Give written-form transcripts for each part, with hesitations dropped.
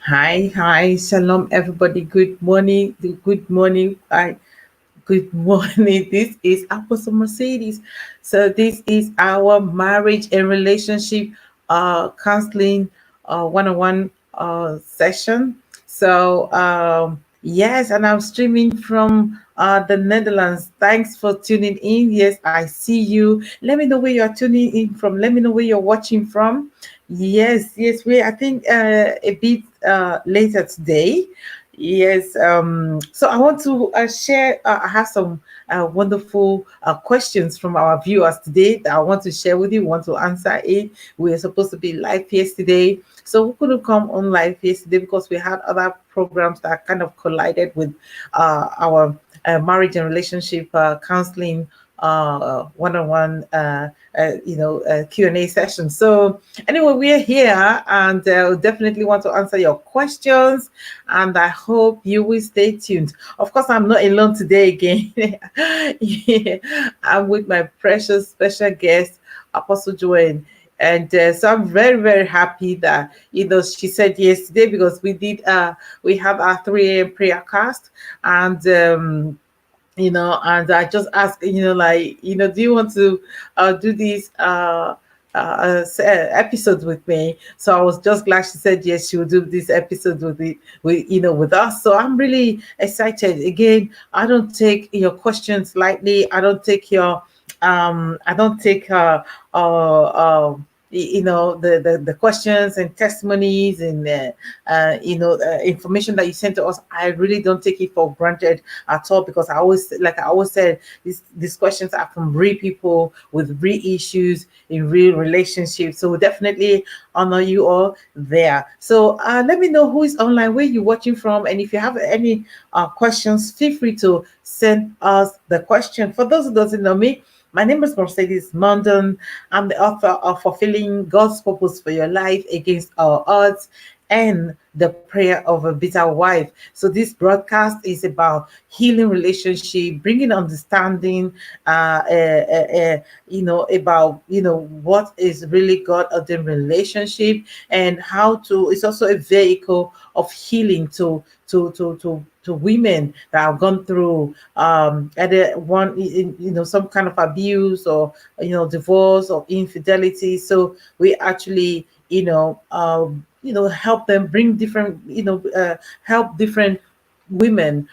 Hi, shalom, everybody. Good morning. Good morning. Good morning. This is Apostle Mercedes. So this is our marriage and relationship counseling one-on-one session. So yes, and I'm streaming from the Netherlands. Thanks for tuning in. Yes, I see you. Let me know where you're tuning in from. Let me know where you're watching from. Yes, we I think a bit later today. Yes. So I want to share. I have some wonderful questions from our viewers today that I want to share with you. Want to answer it. We were supposed to be live yesterday, so we couldn't come on live yesterday because we had other programs that kind of collided with our marriage and relationship counseling one-on-one Q&A session. So anyway, we're here and definitely want to answer your questions, and I hope you will stay tuned. Of course, I'm not alone today again. Yeah, I'm with my precious special guest, Apostle Joanne. And so I'm very, very happy that she said yes today, because we have our 3 a.m. prayer cast. And and I just asked, do you want to do these episodes with me? So I was just glad she said yes, she will do this episode with us. So I'm really excited. Again, I don't take your questions lightly. I don't take the questions and testimonies and information that you send to us. I really don't take it for granted at all, because I always said, these questions are from real people with real issues in real relationships. So we definitely honor you all there. So let me know who is online, where you're watching from, and if you have any questions, feel free to send us the question. For those who doesn't know me, my name is Mercedes Mondon. I'm the author of Fulfilling God's Purpose for Your Life Against Our Odds and The Prayer of a Bitter Wife. So this broadcast is about healing relationship, bringing understanding, about what is really God ordained relationship, and how to. It's also a vehicle of healing to women that have gone through either some kind of abuse, or divorce or infidelity. So we actually help them, bring different help different women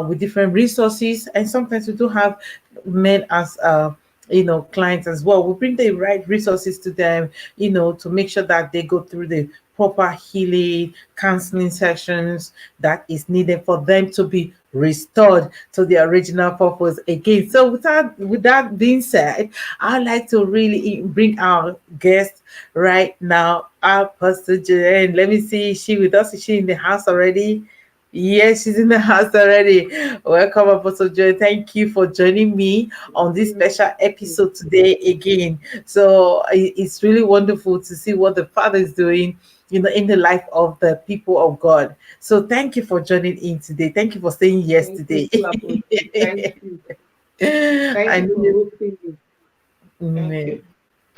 with different resources. And sometimes we do have men as clients as well. We bring the right resources to them, to make sure that they go through the proper healing counseling sessions that is needed for them to be restored to their original purpose again. So with that being said, I'd like to really bring our guest right now, our Pastor Joanne. Let me see, is she with us? Is she in the house already? Yes, she's in the house already. Welcome, Apostle Joy. Thank you for joining me on this special episode today again. So it's really wonderful to see what the Father is doing, in the life of the people of God. So thank you for joining in today. Thank you for saying yes Thank you, today. Apostle. Thank you. Thank I you know for you. hosting me. Thank you.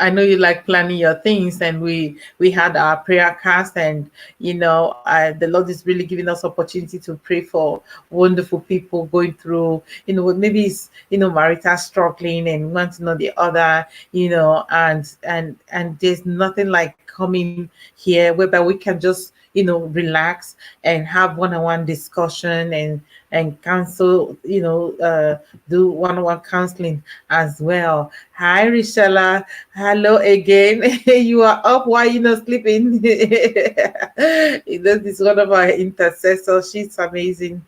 I know you like planning your things, and we had our prayer cast, and the Lord is really giving us opportunity to pray for wonderful people going through, maybe it's marital struggling and one to know the other, and there's nothing like coming here whereby we can just relax and have one-on-one discussion and counsel, do one-on-one counseling as well. Hi, Richella. Hello again. You are up. Why you not sleeping? This is one of our intercessors. She's amazing.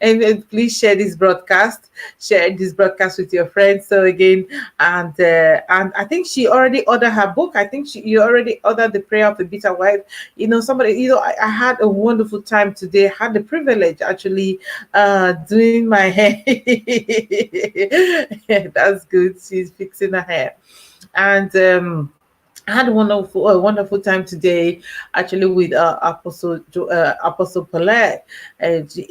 And please share this broadcast. Share this broadcast with your friends. So again, and I think she already ordered her book. I think you already ordered The Prayer of a Bitter Wife. Somebody. I had a wonderful time today. I had the privilege actually doing my hair. That's good. She's fixing her hair. And I had a wonderful time today, actually, with Apostle Paulette.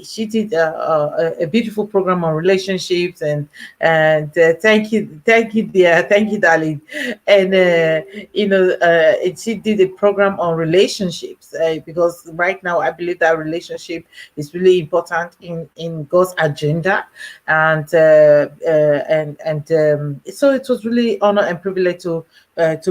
She did a beautiful program on relationships, and thank you, dear, thank you, darling. And she did a program on relationships, because right now I believe that relationship is really important in God's agenda, and so it was really honor and privilege to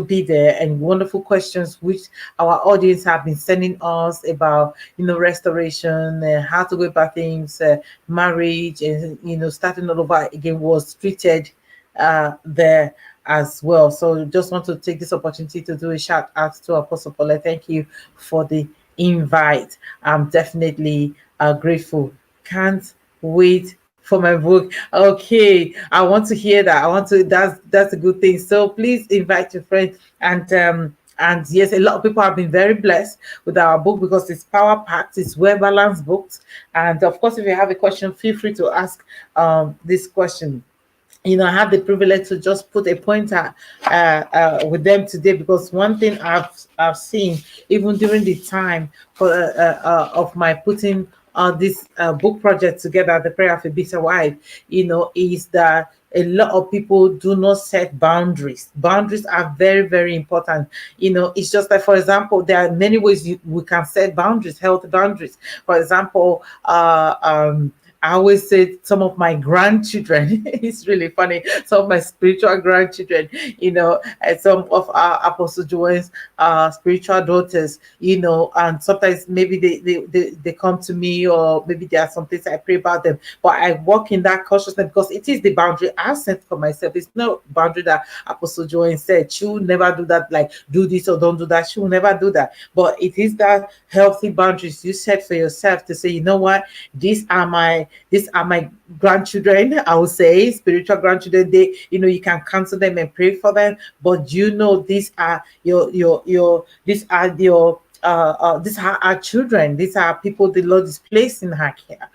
be there, and wonderful questions which our audience have been sending us about, restoration, how to go about things, marriage, and starting all over again was treated there as well. So just want to take this opportunity to do a shout out to Apostle Paula. Thank you for the invite. I'm definitely grateful. Can't wait for my book. Okay, I want to hear that. I want to. That's a good thing. So please invite your friends, and yes, a lot of people have been very blessed with our book because it's power packed, it's well balanced books. And of course, if you have a question, feel free to ask this question. I have the privilege to just put a pointer with them today, because one thing I've seen even during the time of my putting this book project together, the prayer of a bitter wife, is that a lot of people do not set boundaries. Boundaries are very, very important. It's just like, for example, there are many ways we can set boundaries, healthy boundaries. For example, I always say some of my grandchildren, it's really funny, some of my spiritual grandchildren, and some of our Apostle Joanne's spiritual daughters, and sometimes maybe they come to me, or maybe there are some things I pray about them, but I walk in that consciousness because it is the boundary I've set for myself. It's no boundary that Apostle Joanne said. She will never do that, like do this or don't do that. She will never do that. But it is that healthy boundaries you set for yourself to say, you know what, these are my grandchildren, I would say, spiritual grandchildren. They, you can counsel them and pray for them, but these are these are our children. These are people the Lord is placing in her care,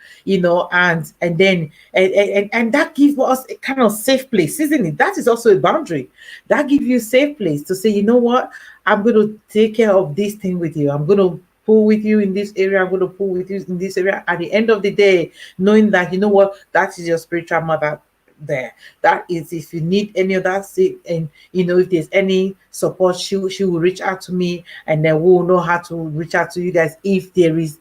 and then and that gives us a kind of safe place, isn't it? That is also a boundary. That gives you a safe place to say, you know what, I'm going to take care of this thing with you. I'm going to pull with you in this area. I'm going to pull with you in this area. At the end of the day, knowing that, you know what, that is your spiritual mother there. That is, if you need any of that, and if there's any support, she will reach out to me, and then we'll know how to reach out to you guys if there is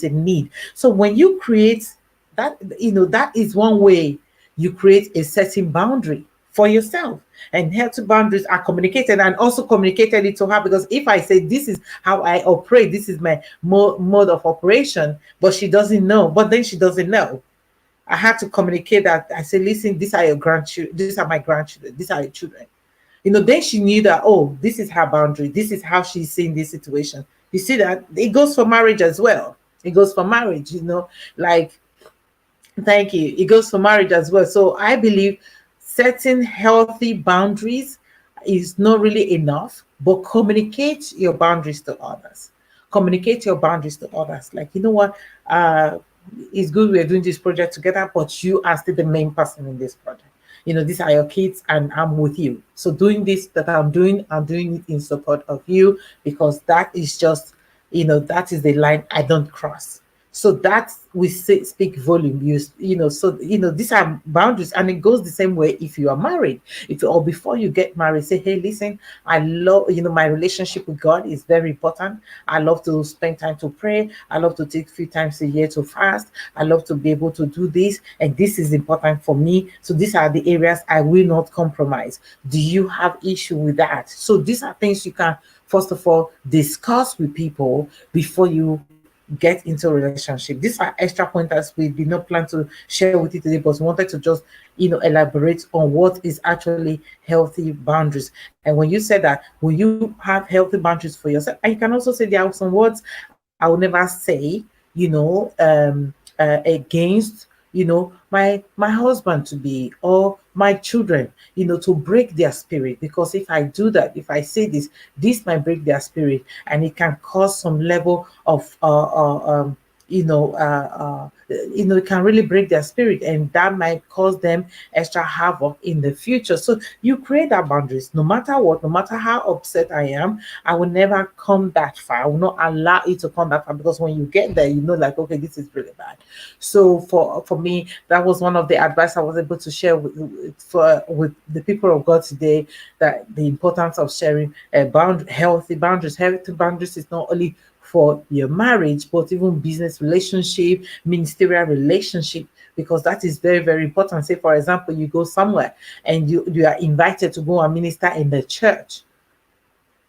a need. So when you create that, that is one way you create a certain boundary for yourself. And healthy boundaries are communicated, and also communicated it to her, because if I say this is how I operate, this is my mode of operation, but she doesn't know, but then she doesn't know, I had to communicate that. I said, listen, these are your grandchildren, these are my grandchildren, these are your children. Then she knew that, oh, this is her boundary, this is how she's seeing this situation. You see that it goes for marriage as well. It goes for marriage, like, thank you. It goes for marriage as well. So I believe setting healthy boundaries is not really enough, but communicate your boundaries to others. Communicate your boundaries to others. Like, you know what? It's good we're doing this project together, but you are still the main person in this project. These are your kids, and I'm with you. So doing this that I'm doing it in support of you, because that is just, that is the line I don't cross. So that we speak volume. So these are boundaries, and it goes the same way if you are married. If or before you get married, say, hey, listen, I love, my relationship with God is very important. I love to spend time to pray. I love to take 3 times a year to fast. I love to be able to do this, and this is important for me. So these are the areas I will not compromise. Do you have issue with that? So these are things you can first of all discuss with people before you get into a relationship. These are extra pointers we did not plan to share with you today, but we wanted to just elaborate on what is actually healthy boundaries. And when you said that, when you have healthy boundaries for yourself, and you can also say there are some words I will never say, against my husband to be, or my children, to break their spirit. Because if I do that, if I say this might break their spirit, and it can cause some level of it can really break their spirit, and that might cause them extra havoc in the future. So you create that boundaries. No matter what, no matter how upset I am, I will never come that far. I will not allow it to come that far, because when you get there, like, okay, this is really bad. So for me, that was one of the advice I was able to share with the people of God today, that the importance of sharing healthy boundaries. Healthy boundaries is not only for your marriage, but even business relationship, ministerial relationship, because that is very, very important. Say, for example, you go somewhere and you are invited to go and minister in the church,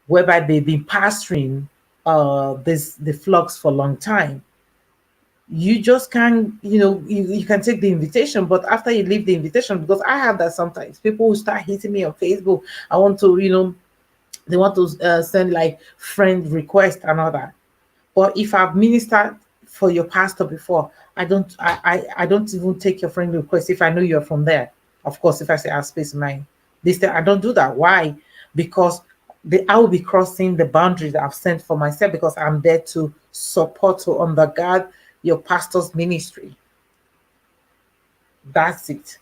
whereby they've been pastoring this the flocks for a long time. You just can't, you can take the invitation, but after you leave the invitation, because I have that sometimes, people will start hitting me on Facebook. I want to, they want to send like friend request and all that. But if I've ministered for your pastor before, I don't even take your friend request if I know you're from there. Of course, if I say I have space in mind, this thing, I don't do that. Why? Because I will be crossing the boundaries that I've sent for myself, because I'm there to support, to undergird your pastor's ministry. That's it.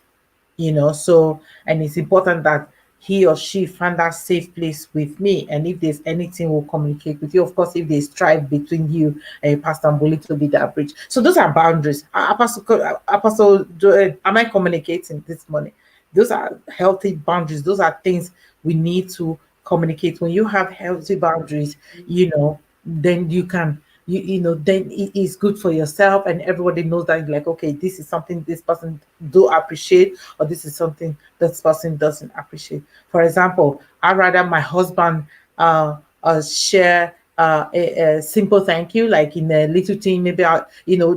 So, and it's important that he or she find that safe place with me, and if there's anything, we'll communicate with you. Of course, if there's strife between you and pastor, I'm willing to be that bridge. So those are boundaries. Apostle Joel, am I communicating this morning? Those are healthy boundaries. Those are things we need to communicate. When you have healthy boundaries, then you can, then it is good for yourself, and everybody knows that, like, okay, this is something this person do appreciate, or this is something this person doesn't appreciate. For example, I'd rather my husband share a simple thank you, like in a little thing, maybe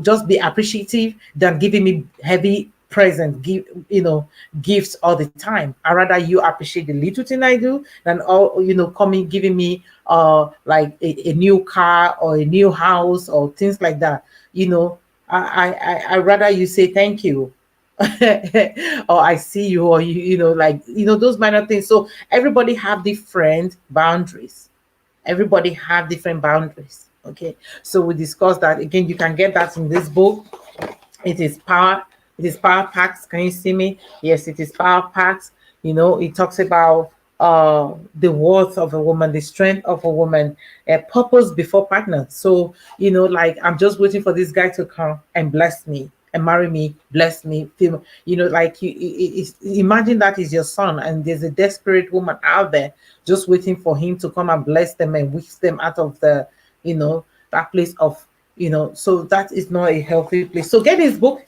just be appreciative, than giving me heavy present, gifts all the time. I rather you appreciate the little thing I do, than all, coming giving me like a new car or a new house or things like that. I rather you say thank you. Or I see you, or like, those minor things. So everybody have different boundaries. Everybody have different boundaries. Okay, so we discussed that. Again, you can get that in this book. It is power. It is power packs. Can you see me? Yes, it is power packs. It talks about the worth of a woman, the strength of a woman, a purpose before partner. So, like, I'm just waiting for this guy to come and bless me and marry me, bless me, feel, like, imagine that is your son, and there's a desperate woman out there just waiting for him to come and bless them and whisk them out of the, that place of, so that is not a healthy place. So get this book,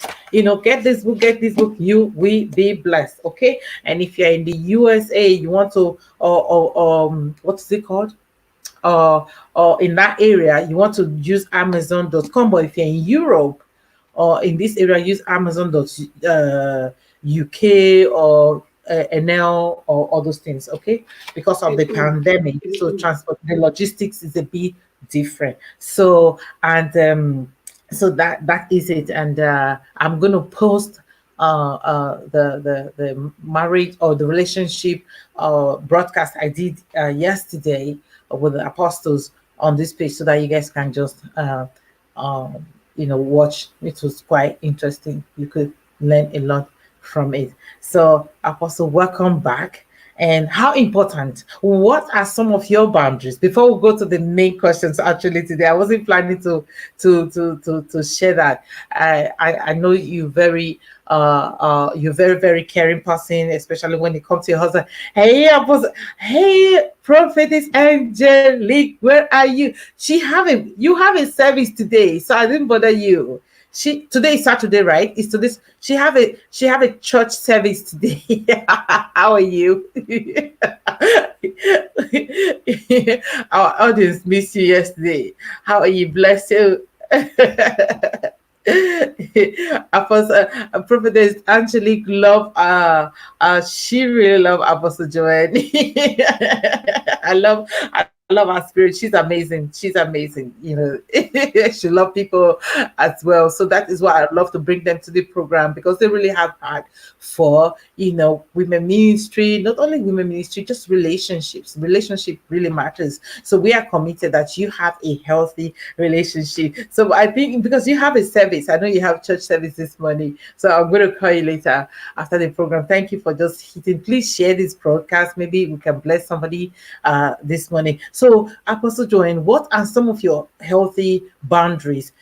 get this book, you will be blessed. Okay. And if you're in the USA, you want to, or what is it called, or in that area, you want to use Amazon.com. But if you're in Europe or in this area, use Amazon.uk or NL, or all those things. Okay, because of the pandemic, so transport, the logistics is a bit different. So, and so that is it. And I'm going to post the marriage or the relationship broadcast I did yesterday with the apostles on this page, so that you guys can just watch. It was quite interesting. You could learn a lot from it. So, Apostle, welcome back. And how important, what are some of your boundaries? Before we go to the main questions, actually today I wasn't planning to share that. I know you're very, very caring person, especially when it comes to your husband. Hey, Apostle, hey, Prophetess Angelique, where are you? You have a service today, so I didn't bother you. Today is Saturday, right? It's to this. She have a church service today. How are you? Our audience missed you yesterday. How are you? Bless you. Apostle Prophetess Angelique love she really love Apostle Joanne. I love love her spirit. She's amazing. She's amazing. You know, she love people as well. So that is why I love to bring them to the program, because they really have heart for, you know, women ministry. Not only women ministry, just relationships. Relationship really matters. So we are committed that you have a healthy relationship. So I think because you have a service, I know you have church service this morning. So I'm going to call you later after the program. Thank you for just hitting. Please share this broadcast. Maybe we can bless somebody this morning. So, Apostle Joanne, what are some of your healthy boundaries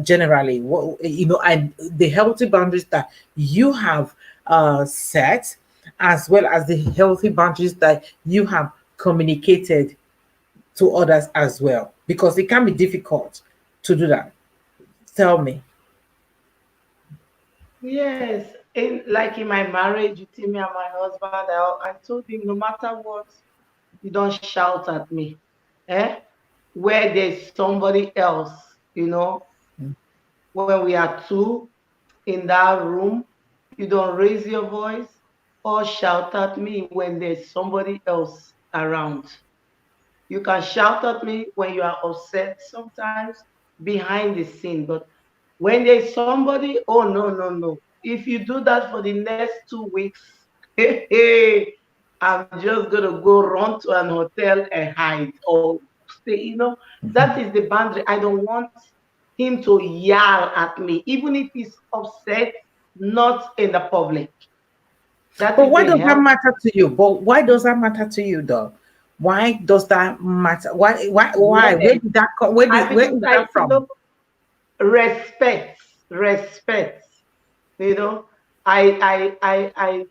generally? What, you know, and the healthy boundaries that you have set, as well as the healthy boundaries that you have communicated to others as well, because it can be difficult to do that. Tell me. Yes, in like in my marriage, you see me and my husband, I told him no matter what, you don't shout at me. Eh? Where there's somebody else, you know, when we are two in that room, you don't raise your voice or shout at me when there's somebody else around. You can shout at me when you are upset sometimes behind the scene, but when there's somebody, oh no, no, no. If you do that for the next 2 weeks, hey, I'm just gonna go run to an hotel and hide or stay, you know. That is the boundary. I don't want him to yell at me, even if he's upset, not in the public. That But is why the does that health. matter to you? But why does that matter to you, though? Why does that matter? Why? Where Yes, did that come? Where I did where because is I that from? respect, respect. You know, I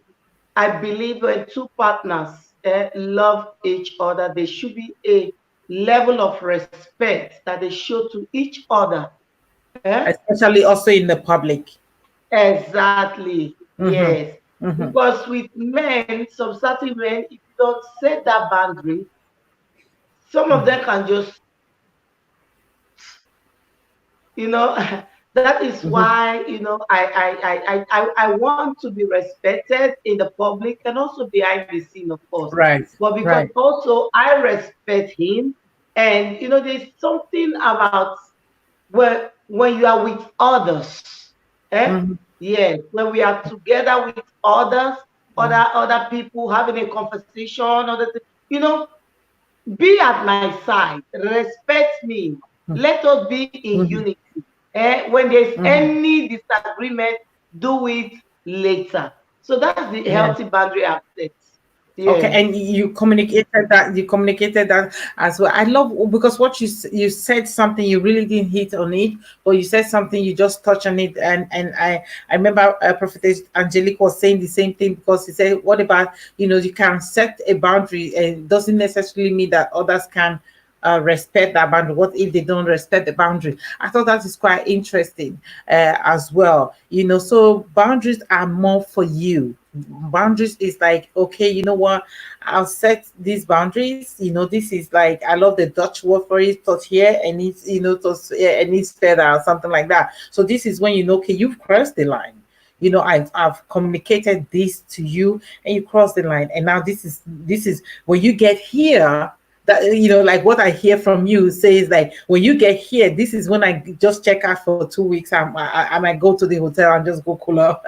believe when two partners love each other, there should be a level of respect that they show to each other. Eh? Especially also in the public. Exactly. Mm-hmm. Yes. Mm-hmm. Because with men, some certain men, if you don't set that boundary, some of them can just, you know, that is Mm-hmm. why, you know, I want to be respected in the public and also behind the scene, of course, Right. but because Right. also I respect him. And you know, there's something about when you are with others, eh? Mm-hmm. Yes, when we are together with others, other people having a conversation, you know, be at my side, respect me, let us be in Mm-hmm. unity. When there's Mm-hmm. any disagreement, do it later. So that's the Yeah. healthy boundary I've set. Okay, Yes. and you communicated that. You communicated that as well. I love because what you said something you really didn't hit on it, but you said something you just touched on it, and I remember Prophetess Angelique was saying the same thing, because he said, "What about, you know, you can set a boundary, and it doesn't necessarily mean that others can respect that boundary. What if they don't respect the boundary?" I thought that is quite interesting as well. You know, so boundaries are more for you. Boundaries is like, okay, you know what? I'll set these boundaries. You know, this is like, I love the Dutch word for it, tot here, and it's, you know, tot, yeah, and it's further or something like that. So this is when you know, okay, you've crossed the line. You know, I've communicated this to you, and you cross the line, and now this is when you get here, that, you know, like what I hear from you says, like, when you get here, this is when I just check out for 2 weeks. I might go to the hotel and just go cool off.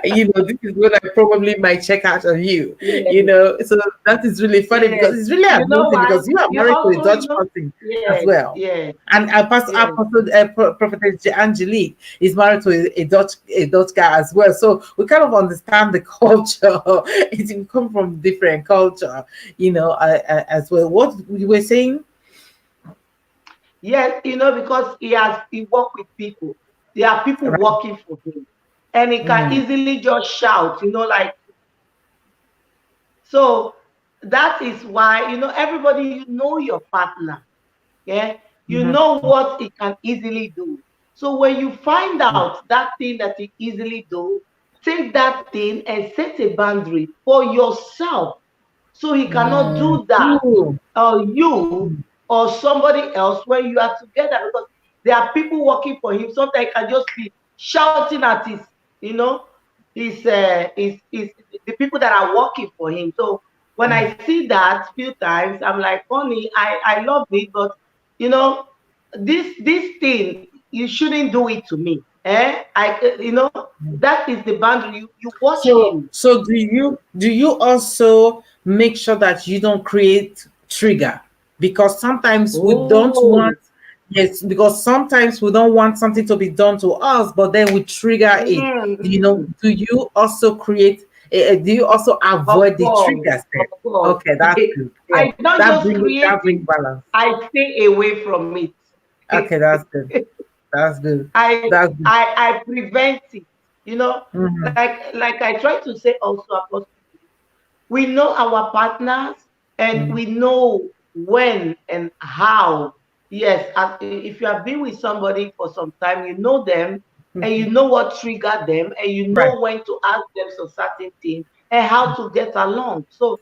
You know, this is when I probably might check out on you, you Yes. know. So that is really funny, because Yes. it's really You know amusing, why? because you are You married to a also, Dutch person as yes, well. yes, And yes, Prophetess Angelique is married to a Dutch guy as well. So we kind of understand the culture. It come from different culture, you know, as well. What you were saying, yes. You know, because he work with people. There are people right? working for him, and he can Mm, easily just shout. You know, like so. That is why, you know, everybody, you know your partner. Yeah, you mhm, know what he can easily do. So when you find mm, out that thing that he easily do, take that thing and set a boundary for yourself, so he cannot mm. do that, Ooh, or you or somebody else when you are together, because there are people working for him. Sometimes he can just be shouting at his, you know, his the people that are working for him. So When I see that few times, I'm like, honey, I love it, but you know, this thing, you shouldn't do it to me. That is the boundary. You watch So, him. do you also make sure that you don't create trigger? Because sometimes we don't want, Oh, yes, because sometimes we don't want something to be done to us, but then we trigger it. mm. Do you also create? Do you also Of avoid the course, triggers of there? course. Okay, that's good. Yeah, I don't just create that it, bring balance. I stay away from it. Okay, that's good. That's good. I That's good. I prevent it. You know, Mm-hmm. like I try to say also, Apostle, we know our partners and we know when and how. Yes, if you have been with somebody for some time, you know them and you know what triggered them and you Right. know when to ask them some certain things and how to get along. So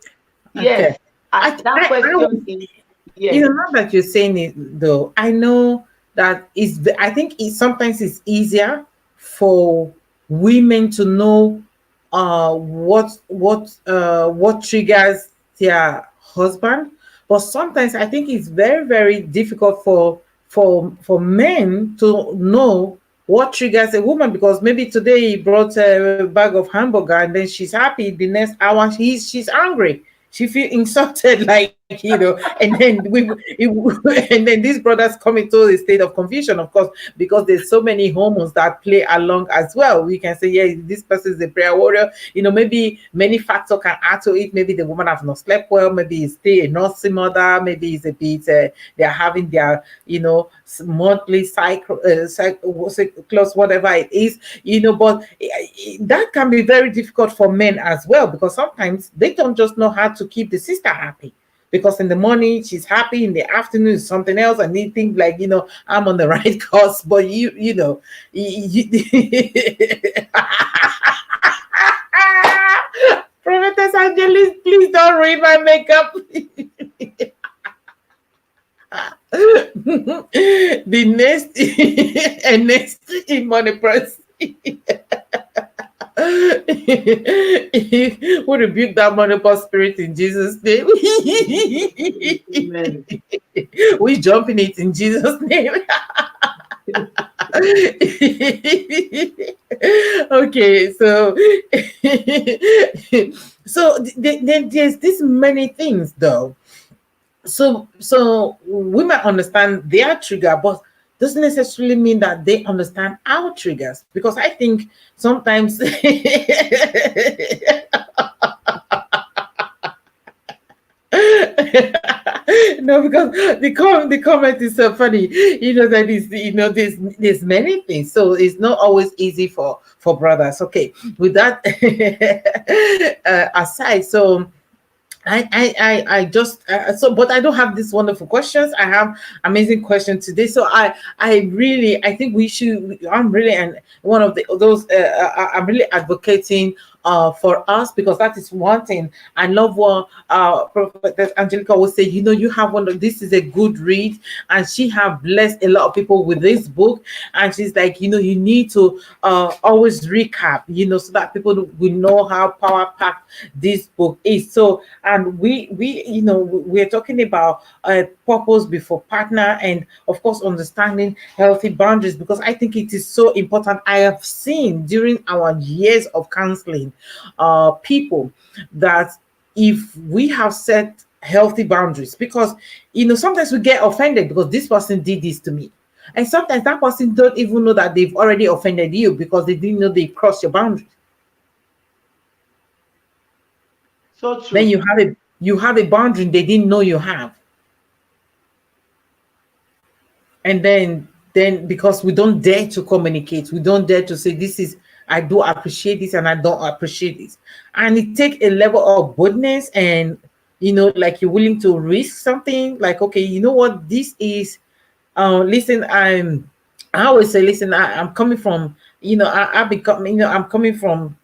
Okay. yes, I, that I, question is You yes. know, now that you're saying it, though, I know that I think sometimes it's easier for women to know what triggers their husband, but sometimes I think it's very very difficult for men to know what triggers a woman, because maybe today he brought a bag of hamburger and then she's happy, the next hour she's angry, she feel insulted, like, and then and then these brothers come into a state of confusion, of course, because there's so many hormones that play along as well. We can say, yeah, this person is a prayer warrior, maybe many factors can add to it. Maybe the woman have not slept well, maybe it's still a nursing mother, maybe it's a bit they're having their monthly cycles, whatever it is, but that can be very difficult for men as well, because sometimes they don't just know how to keep the sister happy, because in the morning she's happy, in the afternoon is something else, and they think like, I'm on the right course, but Prophetess Angelis, please don't ruin my makeup. The next and next in money press. We rebuke that monopole spirit in Jesus' name. Amen. We jump in it in Jesus' name. Okay, so then there's this many things though. So we might understand their trigger, but doesn't necessarily mean that they understand our triggers, because I think sometimes no, because the comment is so funny. That is, there's many things, so it's not always easy for brothers. Okay, with that aside, so I just but I don't have these wonderful questions. I have amazing questions today. So I think we should. I'm really and one of those. I'm really advocating for us, because that is one thing. I love what Prophet Angelica would say. You have one of this is a good read, and she have blessed a lot of people with this book. And she's like, you need to always recap, so that people will know how power packed this book is. So, and we're talking about purpose before partner, and of course understanding healthy boundaries, because I think it is so important. I have seen during our years of counseling people that if we have set healthy boundaries, because sometimes we get offended because this person did this to me, and sometimes that person don't even know that they've already offended you, because they didn't know they crossed your boundaries. So Then true. you have a boundary they didn't know you have. And then because we don't dare to communicate, we don't dare to say, this is, I do appreciate this and I don't appreciate this. And it take a level of boldness, and like you're willing to risk something, like, okay, you know what, this is listen, I always say, listen, I'm coming from, I become, I'm coming from,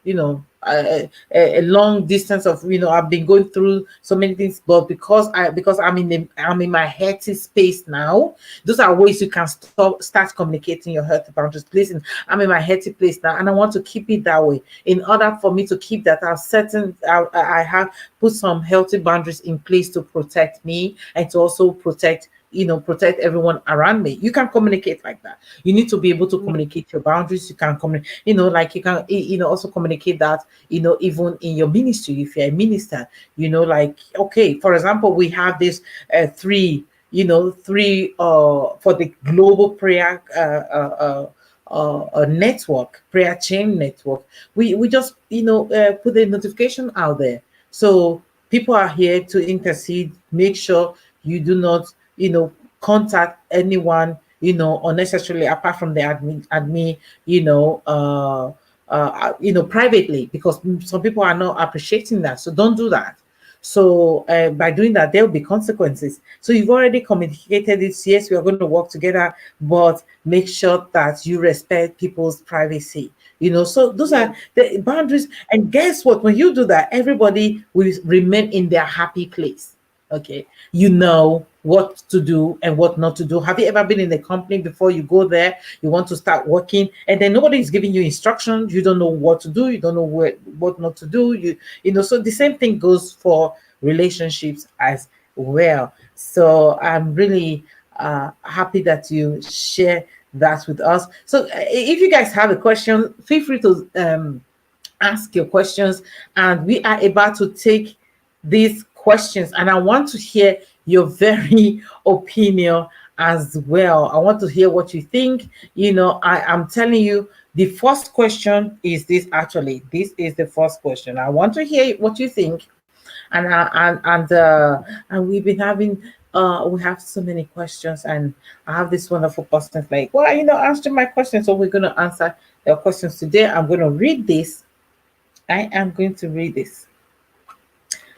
a long distance of, I've been going through so many things, but because I'm in my healthy space now. Those are ways you can start communicating your healthy boundaries. Listen, I'm in my healthy place now, and I want to keep it that way. In order for me to keep that, I have put some healthy boundaries in place to protect me and to also protect everyone around me. You can communicate like that. You need to be able to Mm. communicate your boundaries. You can communicate, like you can, also communicate that, even in your ministry, if you're a minister, like, okay, for example, we have this three for the global prayer network, prayer chain network. We just put a notification out there, so people are here to intercede. Make sure you do not contact anyone unnecessarily, apart from the admin, privately, because some people are not appreciating that. So don't do that. So by doing that, there will be consequences. So you've already communicated it. Yes, we are going to work together, but make sure that you respect people's privacy. So those Yes. are the boundaries. And guess what? When you do that, everybody will remain in their happy place. Okay, you know what to do and what not to do. Have you ever been in a company before? You go there, you want to start working, and then nobody is giving you instructions. You don't know what to do. You don't know what not to do. So the same thing goes for relationships as well. So I'm really happy that you share that with us. So if you guys have a question, feel free to ask your questions, and we are about to take these questions, and I want to hear your very opinion as well. I want to hear what you think. I am telling you, the first question is this. Actually, this is the first question. I want to hear what you think. And we've been having we have so many questions, and I have this wonderful person like, well, answer my questions. So we're going to answer your questions today. I'm going to read this. I am going to read this.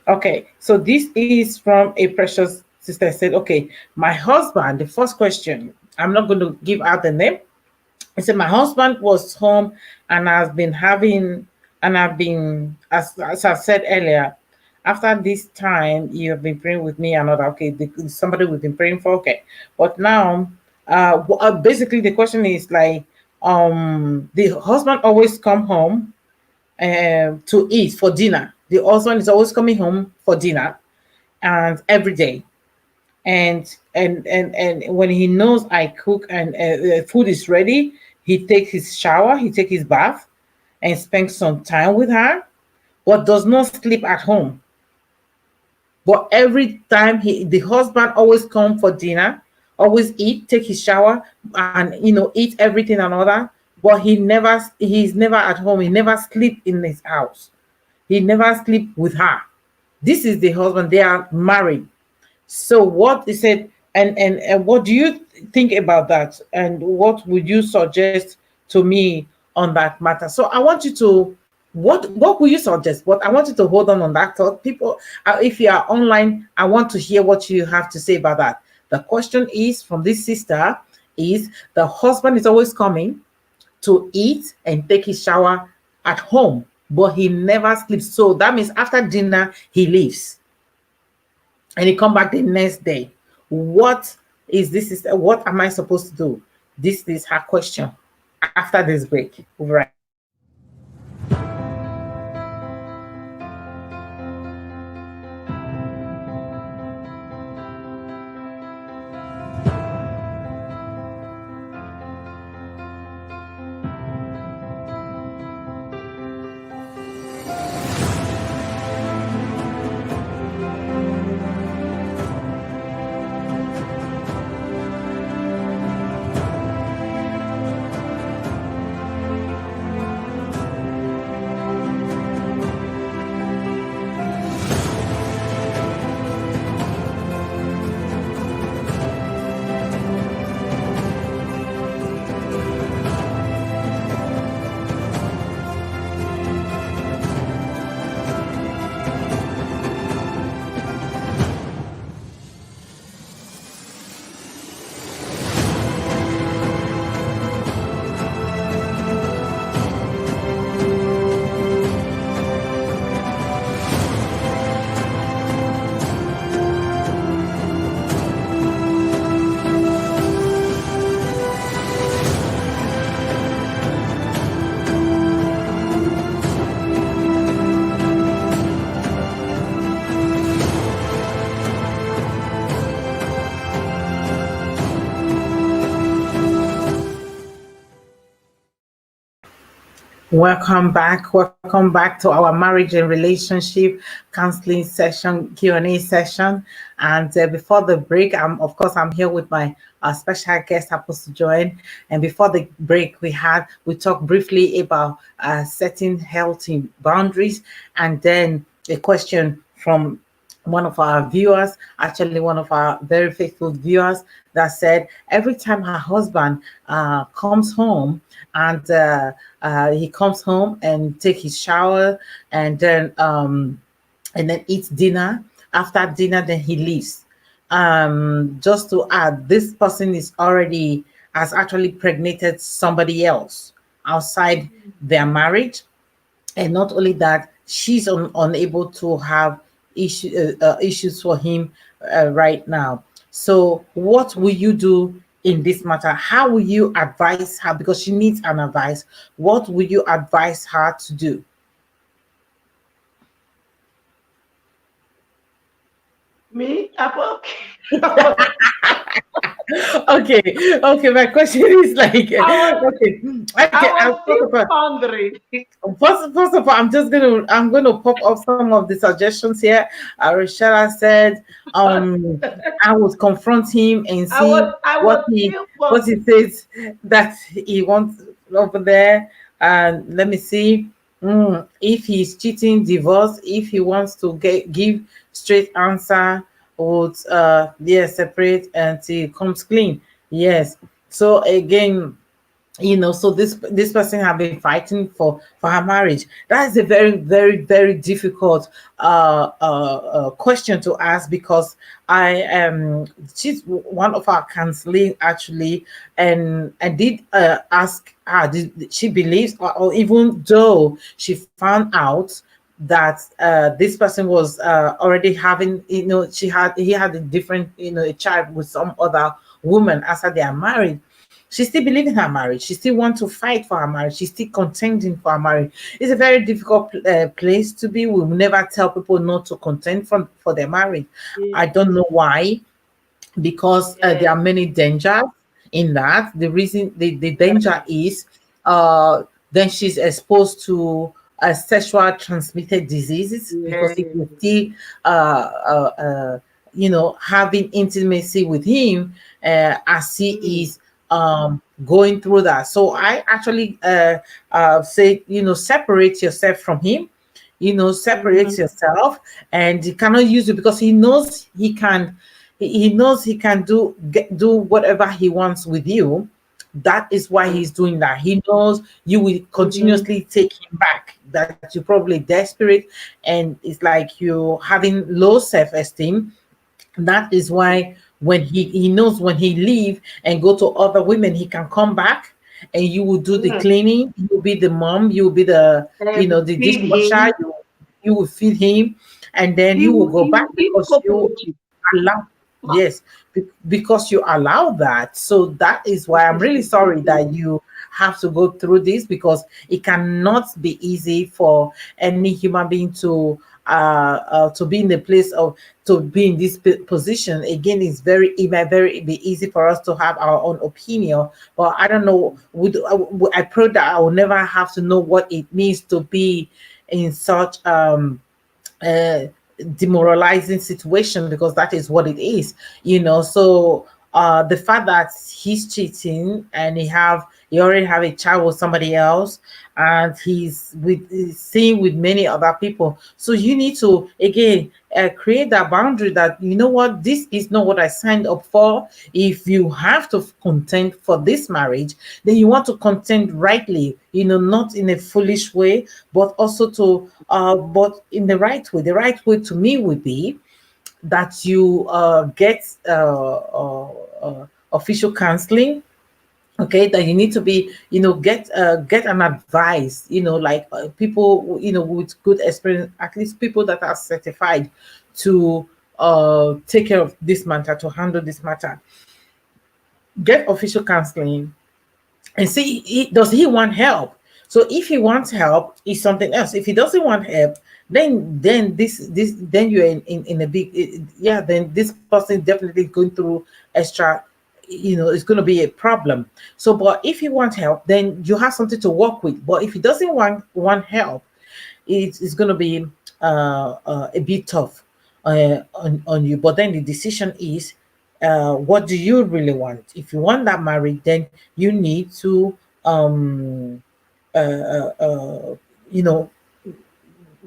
Okay, so this is from a precious sister. Said, okay, my husband, the first question, I'm not going to give out the name. He said, my husband was home, and I've been, as I said earlier, after this time, you have been praying with me and other. Okay, somebody we've been praying for. Okay, but now, basically, the question is like, the husband always come home to eat for dinner. The husband is always coming home for dinner, and every day. And when he knows I cook and food is ready, he takes his shower, he takes his bath, and spends some time with her, but does not sleep at home. But every time the husband always come for dinner, always eat, take his shower, and eat everything and all that. But he's never at home. He never sleep in his house. He never sleep with her. This is the husband. They are married. So what he said, and what do you think about that? And what would you suggest to me on that matter? So I want you to, what would you suggest? But I want you to hold on that thought. People, if you are online, I want to hear what you have to say about that. The question is from this sister is, the husband is always coming to eat and take his shower at home, but he never sleeps. So that means after dinner he leaves and he come back the next day. What is this? What am I supposed to do? This is her question. After this break, we'll be right back. Welcome back. Welcome back to our marriage and relationship counseling session, Q&A session. And before the break, I'm here with my special guest, Apostle Joanne. And before the break, we talked briefly about setting healthy boundaries, and then a question from one of our viewers, actually one of our very faithful viewers, that said every time her husband comes home and he comes home and take his shower, and then eats dinner. After dinner, then he leaves. Just to add, this person is already has actually pregnated somebody else outside their marriage, and not only that, she's unable to have issues for him right now. So what will you do in this matter? How will you advise her, because she needs an advice? What will you advise her to do? Me? Okay. Okay, okay, my question is like, I was okay, okay, I I'll was talk still about. pondering. First of all, I'm gonna pop up some of the suggestions here. Rochella said, I would confront him and I was see I what was he still what he says that he wants over there. And let me see. If he's cheating, divorce. If he wants to give straight answer, would yeah, separate until he comes clean. Yes. So again, so this person have been fighting for her marriage. That is a very, very, very difficult question to ask, because I am she's one of our counseling actually, and I did ask her, did she believes, or even though she found out that this person was already having, he had a different, a child with some other woman after they are married. She still believes in her marriage. She still wants to fight for her marriage. She's still contending for her marriage. It's a very difficult place to be. We will never tell people not to contend for their marriage. I yes, don't know why, because there are yes, many dangers in that. The reason, the danger right, is then she's exposed to sexual transmitted diseases, because if yes, you still having intimacy with him as he mm, is going through that. So I actually say, separate yourself from him, separate mm-hmm, yourself, and he cannot use you, because he knows he knows he can do whatever he wants with you. That is why he's doing that. He knows you will mm-hmm, continuously take him back, that you're probably desperate, and it's like you're having low self-esteem. That is why when he knows, when he leave and go to other women, he can come back, and you will do the mm. cleaning. You will be the mom. You will be the the Feed dishwasher. him. You will feed him, and then He he will will, go he back will eat because you cockroaches. allow. Yes, because you allow that. So that is why I'm really sorry that you have to go through this, because it cannot be easy for any human being to be in the place of, to be in this position. Again, it might very be easy for us to have our own opinion, but I don't know. I pray that I will never have to know what it means to be in such uh, demoralizing situation, because that is what it is. So the fact that he's cheating, and he already have a child with somebody else, and he's seeing with many other people. So you need to again create that boundary, that you know what, this is not what I signed up for. If you have to contend for this marriage, then you want to contend rightly, not in a foolish way, but also but in the right way. The right way to me would be that you get official counseling. Okay, that you need to be, get an advice, like people, with good experience, at least people that are certified to take care of this matter, to handle this matter. Get official counseling, and see, does he want help? So if he wants help, it's something else. If he doesn't want help, then you're in a big, yeah, then this person definitely going through extra it's going to be a problem. So, but if you want help, then you have something to work with. But if he doesn't want help, it's going to be a bit tough on you. But then the decision is, what do you really want? If you want that marriage, then you need to um uh, uh, uh, you know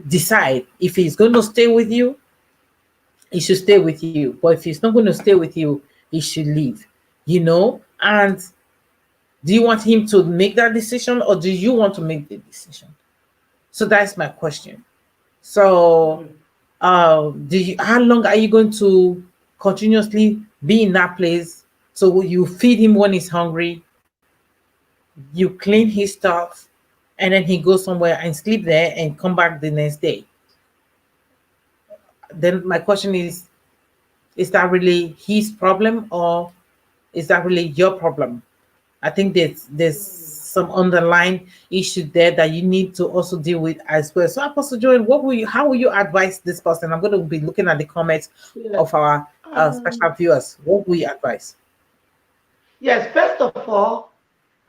decide if he's going to stay with you. He should stay with you. But if he's not going to stay with you, he should leave. And do you want him to make that decision, or do you want to make the decision? So that's my question. So, Mm. how long are you going to continuously be in that place? So you feed him when he's hungry, you clean his stuff, and then he goes somewhere and sleep there and come back the next day. Then my question is that really his problem, or is that really your problem? I think there's some underlying issue there that you need to also deal with as well. So, Apostle Joel, how will you advise this person? I'm going to be looking at the comments Yeah. of our special Um, viewers. What will you advise? yes, first of all,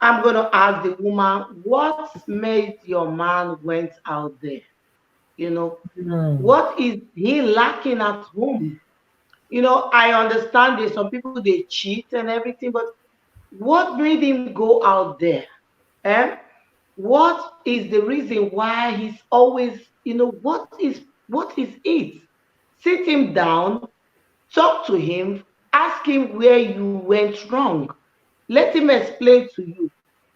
I'm going to ask the woman, what made your man went out there? You know, Hmm. what is he lacking at home? I understand there's some people they cheat and everything, but what made him go out there? Eh? What is the reason why he's always, what is it? Sit him down, talk to him, ask him where you went wrong. Let him explain to you.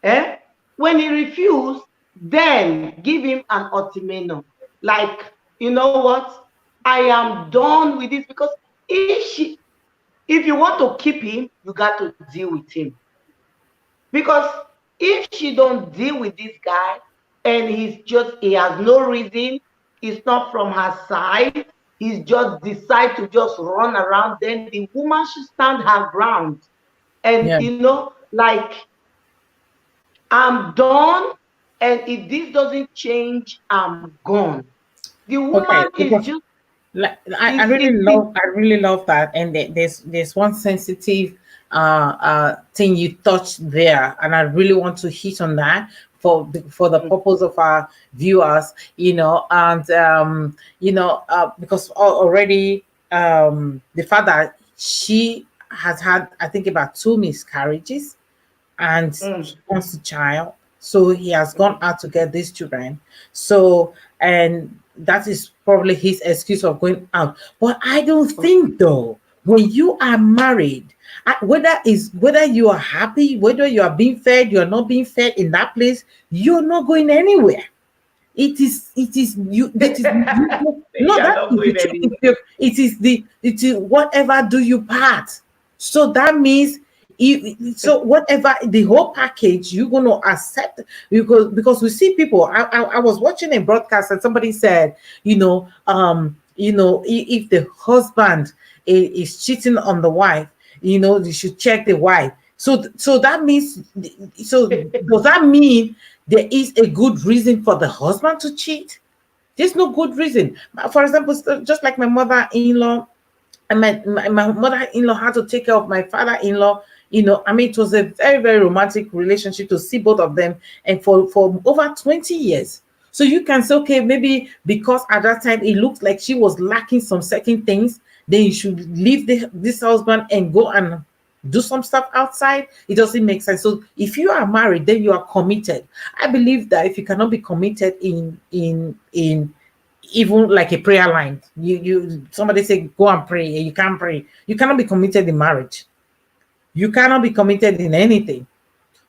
Eh? When he refused, then give him an ultimatum. Like, you know what? I am done with this, because if you want to keep him, you got to deal with him. Because if she don't deal with this guy, and he has no reason, it's not from her side, he's just decide to just run around, then the woman should stand her ground. And Yeah. like, I'm done, and if this doesn't change, I'm gone. The woman Okay. is just Like, I is really it love that, and there's one sensitive thing you touched there, and I really want to hit on that for the purpose of our viewers, and because already, the fact that she has had, I think, about two miscarriages, and he mm, wants a child. So he has gone out to get these children. So, and that is probably his excuse of going out. But I don't think, though, when you are married, whether you are happy, whether you are being fed, you are not being fed in that place, you're not going anywhere. It is you that is you, no, you are that not is the going truth. anywhere. It is whatever do you part. So that means, so whatever the whole package you're going to accept, because we see people. I was watching a broadcast and somebody said, if the husband is cheating on the wife, you should check the wife. So that means, so does that mean there is a good reason for the husband to cheat? There's no good reason. For example, just like my mother-in-law, and my mother-in-law had to take care of my father-in-law. I mean, it was a very, very romantic relationship to see both of them, and for over 20 years. So you can say, okay, maybe because at that time it looked like she was lacking some certain things, then you should leave this husband and go and do some stuff outside. It doesn't make sense. So if you are married, then you are committed. I believe that if you cannot be committed in even like a prayer line, somebody say go and pray, and you can't pray, you cannot be committed in marriage. You cannot be committed in anything.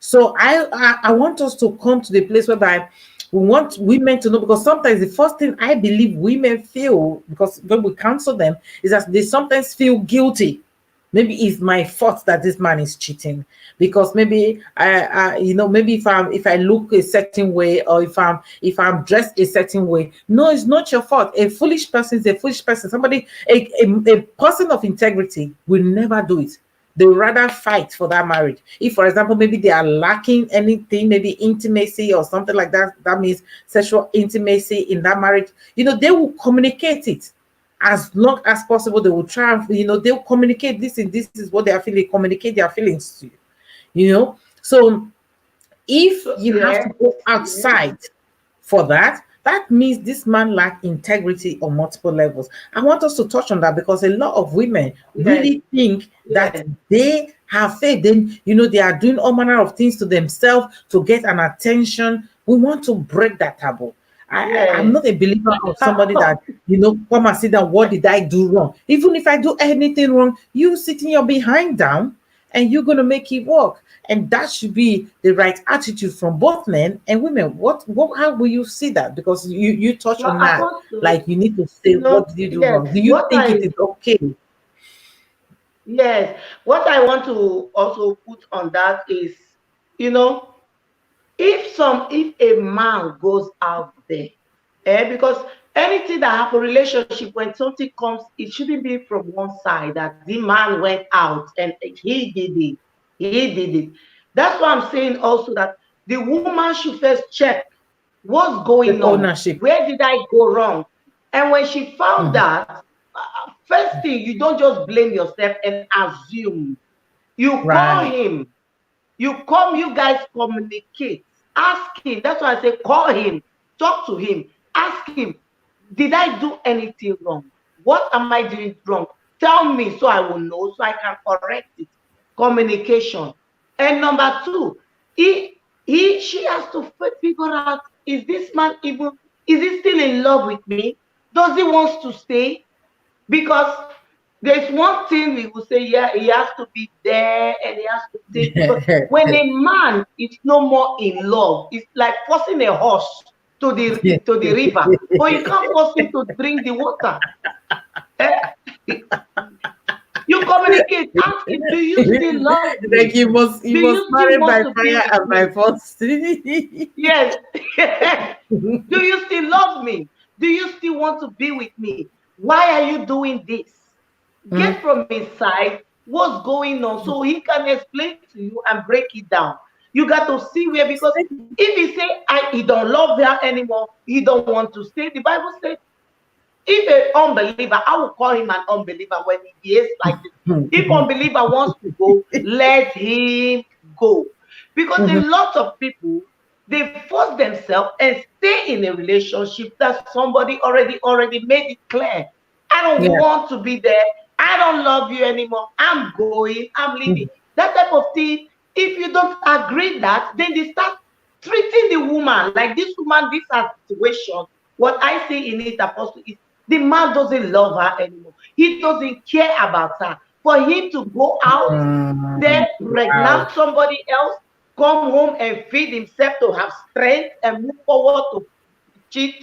So I want us to come to the place whereby we want women to know, because sometimes the first thing I believe women feel, because when we counsel them, is that they sometimes feel guilty. Maybe it's my fault that this man is cheating, because maybe maybe if I look a certain way, or if I'm dressed a certain way. No, it's not your fault. A foolish person is a foolish person. A person of integrity will never do it. They would rather fight for that marriage. If, for example, maybe they are lacking anything, maybe intimacy or something like that, that means sexual intimacy in that marriage, they will communicate it. as long as possible they will try and, they'll communicate this, and this is what they are feeling, communicate their feelings to you, you know. So if So you have to yeah, go yeah, outside for that, that means this man lack integrity on multiple levels. I want us to touch on that because a lot of women yes, really think that yes, they have faith. Then, they are doing all manner of things to themselves to get an attention. We want to break that taboo. I'm yes. not a believer of somebody that, come and sit down. What did I do wrong? Even if I do anything wrong, you sitting your behind down and you're going to make it work. And that should be the right attitude from both men and women. What how will you see that? Because you touch Well, on that, Apostle, like you need to say, what did you do yes. wrong? Do you What think it I is okay? Yes, what I want to also put on that is, you know, if a man goes out there, because anything that happen relationship, when something comes, it shouldn't be from one side that the man went out and he did it. That's why I'm saying also that the woman should first check what's Take going on, ownership. where did I go wrong, and when she found Mhm. that, first thing, you don't just blame yourself and assume. You call Right. him, you guys communicate. Ask him. That's why I say call him, talk to him, ask him, did I do anything wrong? What am I doing wrong? Tell me so I will know, so I can correct it. Communication. And number two, she has to figure out, is this man even, is he still in love with me? Does he want to stay? Because there's one thing we will say, yeah, he has to be there and he has to take, because when a man is no more in love, it's like forcing a horse to the river, but you can't force him to drink the water. Eh? You communicate, ask him, do you still love Like me? you Do must you still marry want by to be fire with and by me? force. Yes. Do you still love me? Do you still want to be with me? Why are you doing this? Mm. Get from his side what's going on so he can explain to you and break it down. You got to see where, because if he say he don't love her anymore, he don't want to stay. The Bible says, if an unbeliever, I will call him an unbeliever when he behaves like this. If unbeliever wants to go, let him go. Because a Mhm. lot of people, they force themselves and stay in a relationship that somebody already made it clear. I don't Yeah. want to be there. I don't love you anymore. I'm going. I'm leaving. Mhm. That type of thing. If you don't agree that, then they start treating the woman like this woman. This her situation. What I see in it, Apostle, is the man doesn't love her anymore. He doesn't care about her. For him to go out there, Wow. pregnant somebody else, come home and feed himself to have strength and move forward to cheat.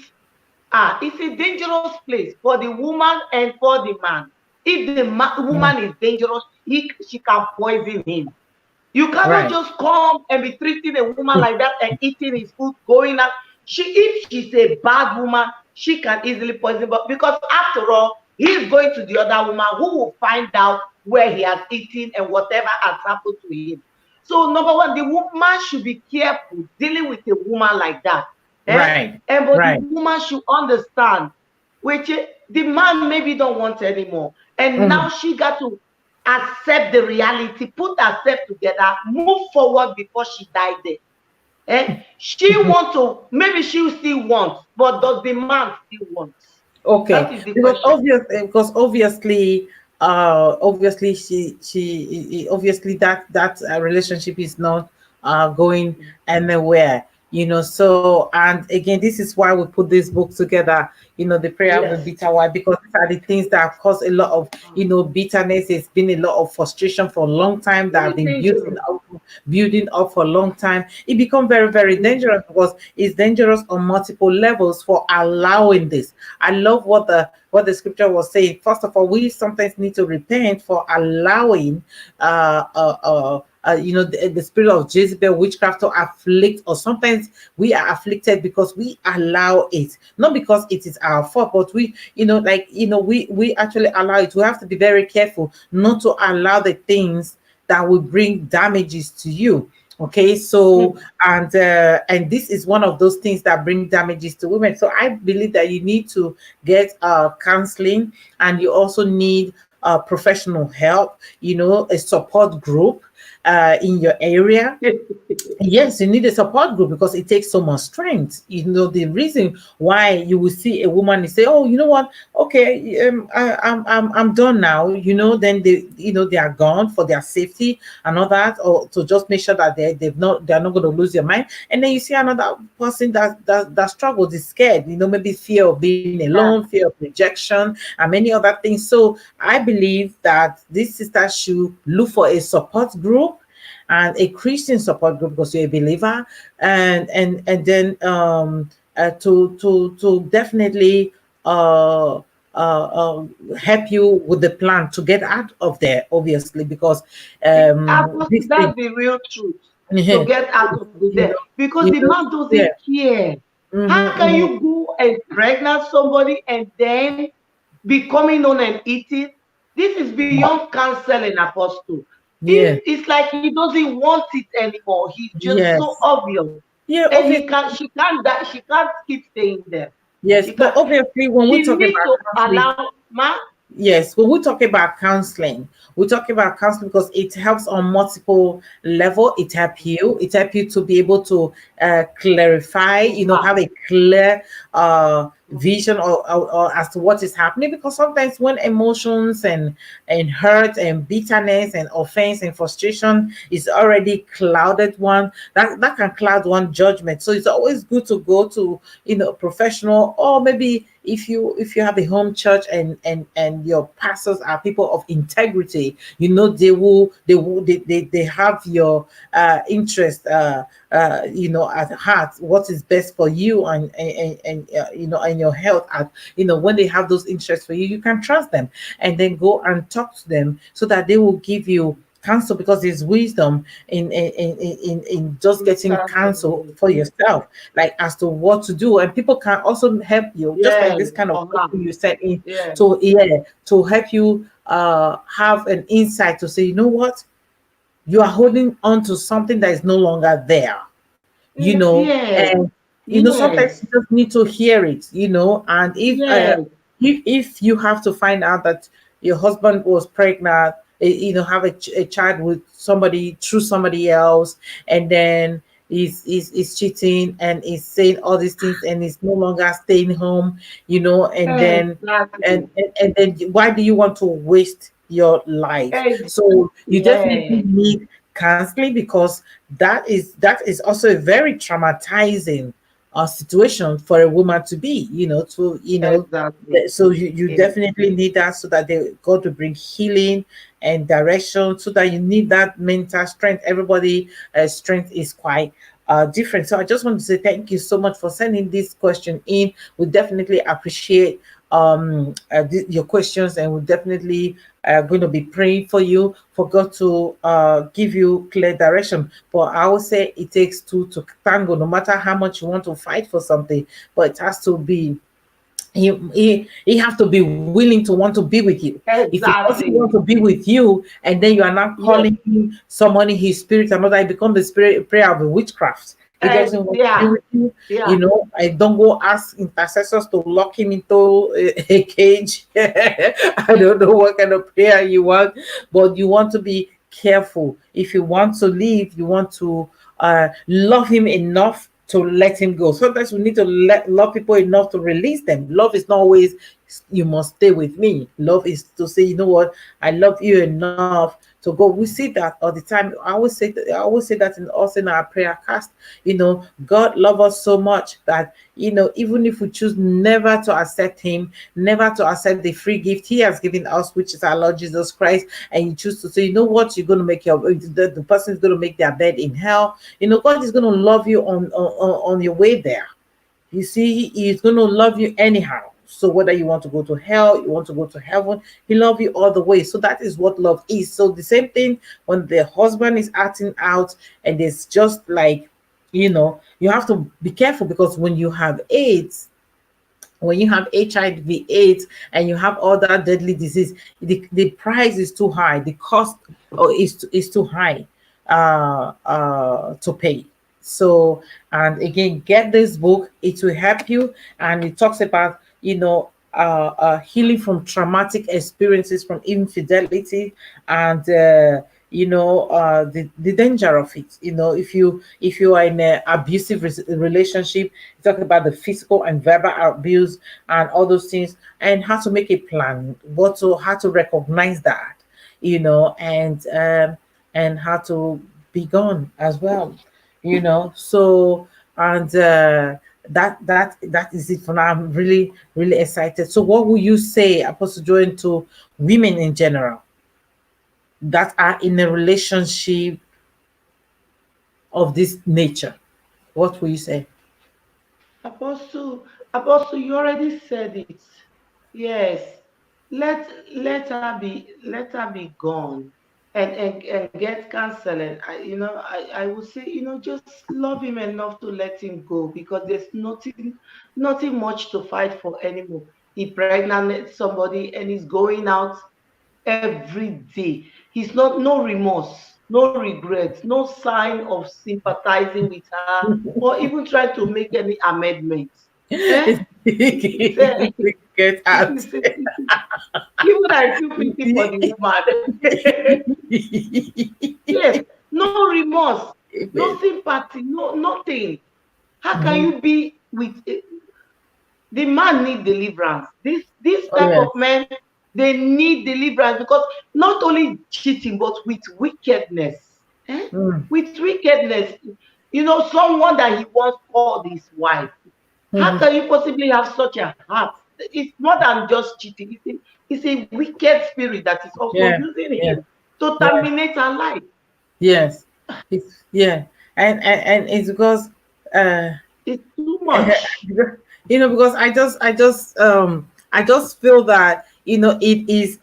It's a dangerous place for the woman and for the man. If the Mm. woman is dangerous, she can poison him. You cannot Right. just come and be treating a woman like that and eating his food, going out. If she's a bad woman, she can easily poison. But because after all, he's going to the other woman who will find out where he has eaten and whatever has happened to him. So number one, the woman should be careful dealing with a woman like that. Eh? Right. And but the Right. woman should understand, which the man maybe don't want anymore. And now Mhm. she got to accept the reality, put herself together, move forward before she died there. She want to, maybe she still wants, but does the man still want? That Okay, is the question. because obviously, obviously obviously that relationship is not going anywhere. So, and again, this is why we put this book together. The prayer of the Yes. bitter wife, because these are the things that have caused a lot of bitterness. It's been a lot of frustration for a long time that have Very been dangerous. building up for a long time. It become very, very dangerous because it's dangerous on multiple levels for allowing this. I love what the scripture was saying. First of all, we sometimes need to repent for allowing the spirit of Jezebel, witchcraft, to afflict, or sometimes we are afflicted because we allow it, not because it is our fault, but we actually allow it. We have to be very careful not to allow the things that will bring damages to you. Okay, so Hmm. and this is one of those things that bring damages to women. So I believe that you need to get counseling, and you also need professional help, a support group in your area. Yes, you need a support group because it takes so much strength. The reason why you will see a woman and say, "Oh, you know what? Okay, I'm done now." Then they are gone for their safety and all that, or to just make sure that they're not going to lose their mind. And then you see another person that struggles, is scared. Maybe fear of being alone, Yeah, fear of rejection, and many other things. So I believe that this sister should look for a support group and a Christian support group because you're a believer, and then to definitely uh, help you with the plan to get out of there, obviously, because this that's thing, the real truth. To you get out of the there, know, because the man yeah, doesn't care. hmm How can hmm you go and pregnant somebody and then be coming on and eating? This is beyond counseling, apostle. yeah, It's like he doesn't want it anymore. He's just so yes, obvious, yeah, and he obviously, can she can't die, she can't keep staying there. yes, She but can't. obviously, when we She talk needs about to counseling. allow man. Yes, when we talk about counseling, we talk about counseling because it helps on multiple level. It help you to be able to clarify, have a clear vision or as to what is happening. Because sometimes when emotions and hurt and bitterness and offense and frustration is already clouded one, that can cloud one judgment. So it's always good to go to professional, or maybe if you have a home church and your pastors are people of integrity, they have your interest at heart, what is best for you, and your health at when they have those interests for you, you can trust them, and then go and talk to them so that they will give you counsel, because there's wisdom in just getting counsel Exactly. for yourself, like as to what to do. And people can also help you, just like Yeah, this kind of for her. coaching you said, in Yeah. to yeah to help you have an insight to say, what, you are holding on to something that is no longer there, Yes. and sometimes Yes. you just need to hear it, and Yes. if you have to find out that your husband was pregnant, have a child with somebody, through somebody else, and then is cheating and is saying all these things and is no longer staying home, and then Exactly. and then why do you want to waste your life? Ex- So you definitely yes. need counseling, because that is also a very traumatizing situation for a woman to be, Exactly. so you Yeah. definitely need that, so that they go to bring healing and direction, so that you need that mental strength. Everybody strength is quite different. So I just want to say thank you so much for sending this question in. We definitely appreciate your questions, and we definitely going to be praying for you, for God to give you clear direction. But I would say it takes two to tango, no matter how much you want to fight for something, but it has to be, he have to be willing to want to be with you. If he doesn't want to Exactly. be with you, and then you are not Yes. calling him, summoning his spirit, another, it becomes the spirit prayer of a witchcraft. He doesn't want to be Yeah. with you, Yeah. and don't go ask intercessors to lock him into a cage. I don't know what kind of prayer you want, but you want to be careful. If you want to leave, you want to love him enough to let him go. Sometimes we need to love people enough to release them. Love is not always you must stay with me. Love is to say, you know what, I love you enough to go. We see that all the time. I always say that in also in our prayer cast. God love us so much that even if we choose never to accept him, never to accept the free gift he has given us, which is our Lord Jesus Christ, and you choose to say, you know what, you're going to make the person is going to make their bed in hell. God is going to love you on your way there. You see, he's going to love you anyhow. So whether you want to go to hell, you want to go to heaven, he love you all the way. So that is what love is. So the same thing when the husband is acting out, and it's just like, you have to be careful, because when you have HIV, AIDS, and you have other deadly disease, the price is too high. The cost is too high. to pay. So, and again, get this book. It will help you, and it talks about, healing from traumatic experiences, from infidelity, and the danger of it. If you are in an abusive relationship, talk about the physical and verbal abuse and all those things, and how to make a plan, how to recognize that, and how to be gone as well. So, and that is it for now. I'm really, really excited. So what would you say, Apostle Joanne, to women in general that are in a relationship of this nature? What will you say? Apostle, you already said it. Yes. Let her be gone and get counseling. I would say, just love him enough to let him go, because there's nothing much to fight for anymore. He pregnant somebody and he's going out every day. He's not no remorse, no regret, no sign of sympathizing with her or even trying to make any amendments. Eh? It's a, Get out. even I feel pity for the woman. Yes, no remorse, no sympathy, no nothing. How can Mhm. you be with the man need deliverance? This Oh type of yes. men, they need deliverance, because not only cheating but with wickedness. Eh? Mm. With wickedness, someone that he once called his wife. How Mhm. can you possibly have such a heart? It's more than just cheating. It's a wicked spirit that is also Yeah. using Yeah. him to Yeah. terminate her life. Yes. Yeah. And it's because uh It's too much. because I just feel that it is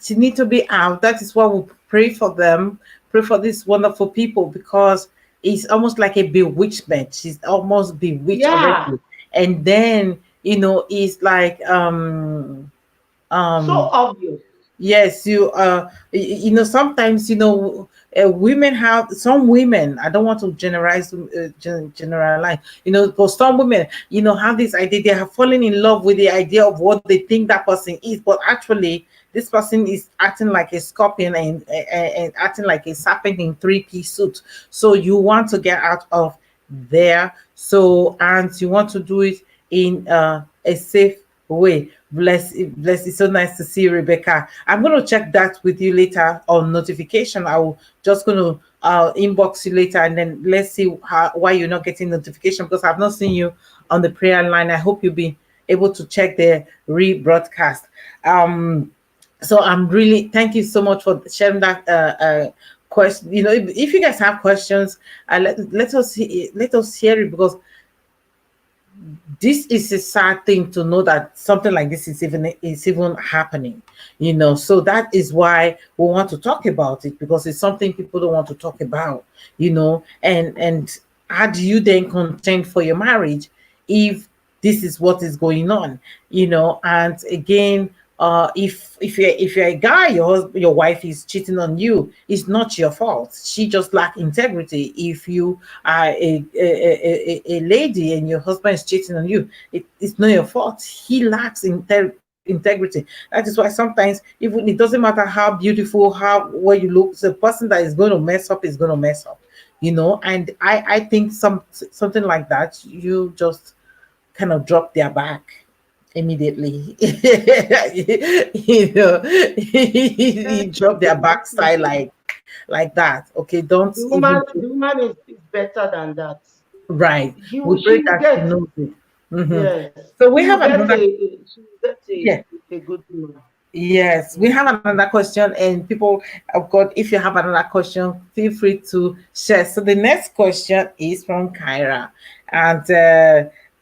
you need to be out. That is why we pray for them, pray for these wonderful people, because it's almost like a bewitchment. She's almost bewitched Yeah, already. And then it's like so um obvious. yes, sometimes women have some women. I don't want to generalize. For some women, have this idea. They have fallen in love with the idea of what they think that person is, but actually, this person is acting like a scorpion and acting like a serpent in three-piece suit. So you want to get out of there. So, and you want to do it in a safe way. Bless. It's so nice to see you, Rebecca. I'm going to check that with you later on notification. I will just going to inbox you later, and then let's see why you're not getting notification, because I've not seen you on the prayer line. I hope you'll be able to check the rebroadcast. So I'm really thank you so much for sharing that question. If you guys have questions, let us hear it, because this is a sad thing to know that something like this is even happening. So that is why we want to talk about it, because it's something people don't want to talk about. And how do you then contend for your marriage if this is what is going on? And again, if you're a guy, your wife is cheating on you, it's not your fault. She just lack integrity. If you are a lady and your husband is cheating on you, it's not your fault. He lacks integrity. That is why sometimes, even it doesn't matter how beautiful, how well you look, the person that is going to mess up is going to mess up. And I think something like that, you just kind of drop their back immediately. You drop their backside Definitely. like that. Okay, don't The woman, even the woman is better than that. right. She We pray will that she get, knows it. Mhm. yes, So we she have will get another. she will get Yeah. a good man. Yes, we Mm. have another question, and people of God, if you have another question, feel free to share. So the next question is from Kyra, and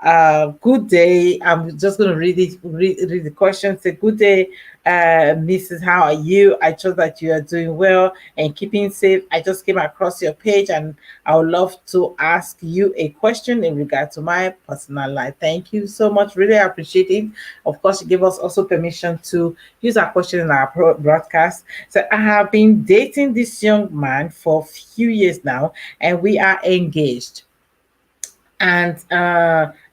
Good day. I'm just going to read the question. Say, good day, Mrs. How are you? I trust that you are doing well and keeping safe. I just came across your page and I would love to ask you a question in regard to my personal life. Thank you so much. Really appreciate it. Of course, you give us also permission to use our question in our broadcast. So I have been dating this young man for a few years now and we are engaged. And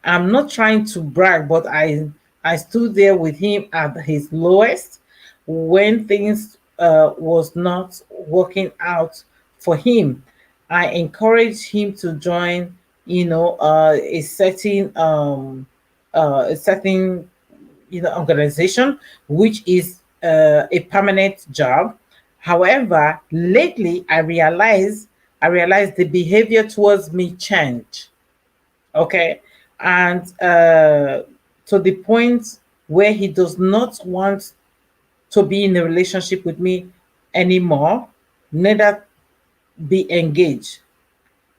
I'm not trying to brag, but I stood there with him at his lowest when things was not working out for him. I encouraged him to join, a certain organization, which is a permanent job. However, lately I realized the behavior towards me changed. Okay. And to the point where he does not want to be in a relationship with me anymore, neither be engaged.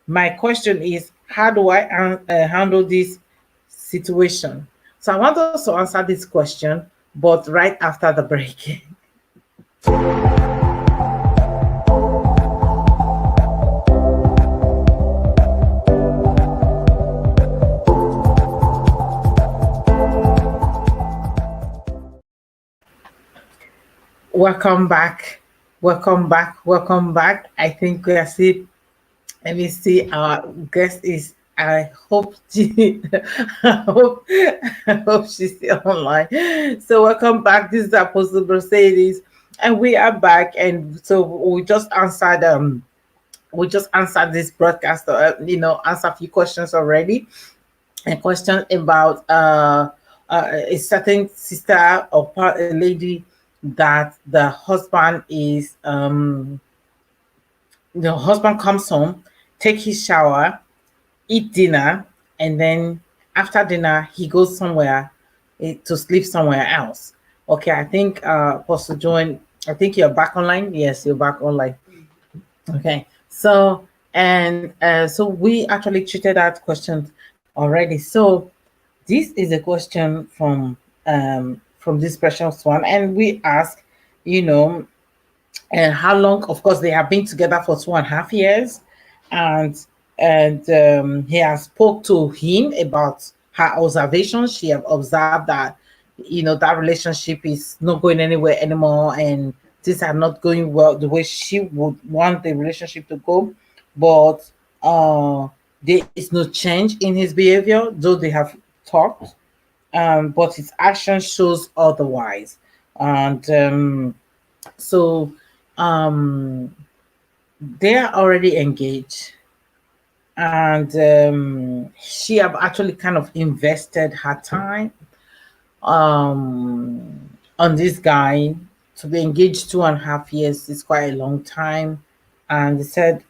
My question is, how do I handle this situation? So I want us to answer this question, but right after the break. Welcome back. Welcome back. Welcome back. I think we are still. Let me see. Our guest is. I hope she. I hope she's still online. So welcome back. This is Apostle Mercedes, and we are back. And so we just answered this broadcast. Answer a few questions already. A question about a certain sister or a lady that the husband comes home, take his shower, eat dinner, and then after dinner he goes somewhere to sleep somewhere else. Okay, I think Apostle Join, I think you're back online. Yes, you're back online. Okay. So we actually treated that question already. So this is a question from this precious one, and we ask, you know, and how long. Of course, they have been together for 2.5 years, and he has spoke to him about her observations. She have observed that that relationship is not going anywhere anymore, and things are not going well the way she would want the relationship to go. But there is no change in his behavior, though they have talked, but his action shows otherwise. And so um they are already engaged, and she have actually kind of invested her time on this guy. To be engaged 2.5 years is quite a long time. And he said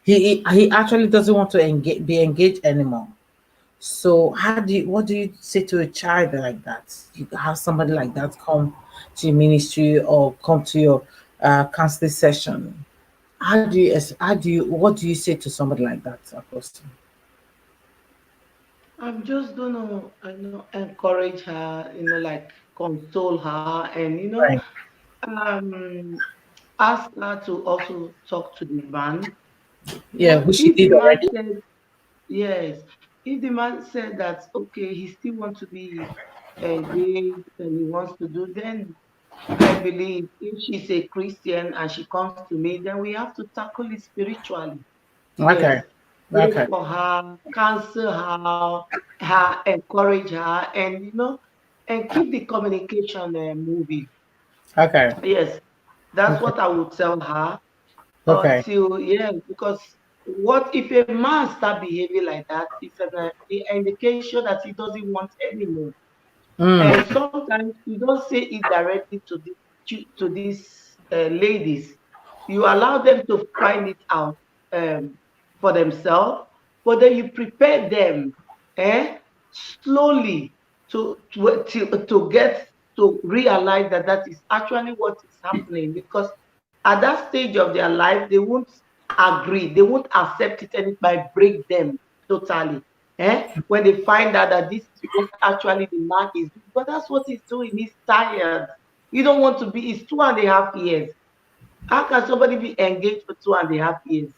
he actually doesn't want to be engaged anymore. So what do you say to a child like that? You have somebody like that come to your ministry or come to your counseling session. What do you say to somebody like that, Apostle? I'm just gonna, encourage her, like console her, and Right. ask her to also talk to the man. Yeah, But which she if the did man already. said yes, if the man said that okay, he still wants to be engaged and he wants to do, then I believe if she's a Christian and she comes to me, then we have to tackle it spiritually. Yes, Okay. pray Okay. for her, counsel her, encourage her, and and keep the communication moving. Okay. Yes, that's Okay. what I would tell her Okay. until yeah, because what if a man start behaving like that? It's an indication that he doesn't want anymore. And Mm. sometimes you don't say it directly to these ladies. You allow them to find it out for themselves, but then you prepare them slowly to get to realize that that is actually what is happening. Because at that stage of their life, they won't agree, they won't accept it, and it might break them totally. When they find out that this is what actually the man is doing. But that's what he's doing. He's tired. You don't want to be, it's 2.5 years. How can somebody be engaged for 2.5 years?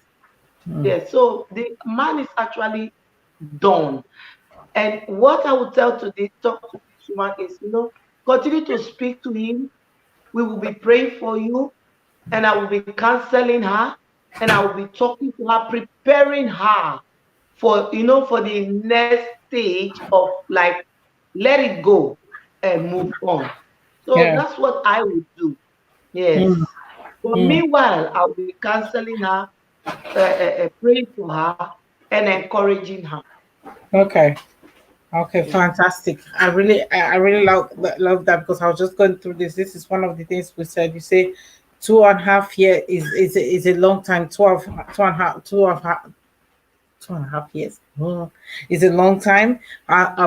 Yeah, so the man is actually done. And what I would talk to this woman is, continue to speak to him. We will be praying for you, and I will be counseling her, and I will be talking to her, preparing her for the next stage of like let it go and move on. So Yeah. that's what I would do. Mm, Yes. But mm. meanwhile, I'll be counseling her, praying for her, and encouraging her. Okay. Okay, Yeah. fantastic. I really love that because I was just going through this. This is one of the things we said. You say 2.5 year is a long time. 2.5 years. Is a long time.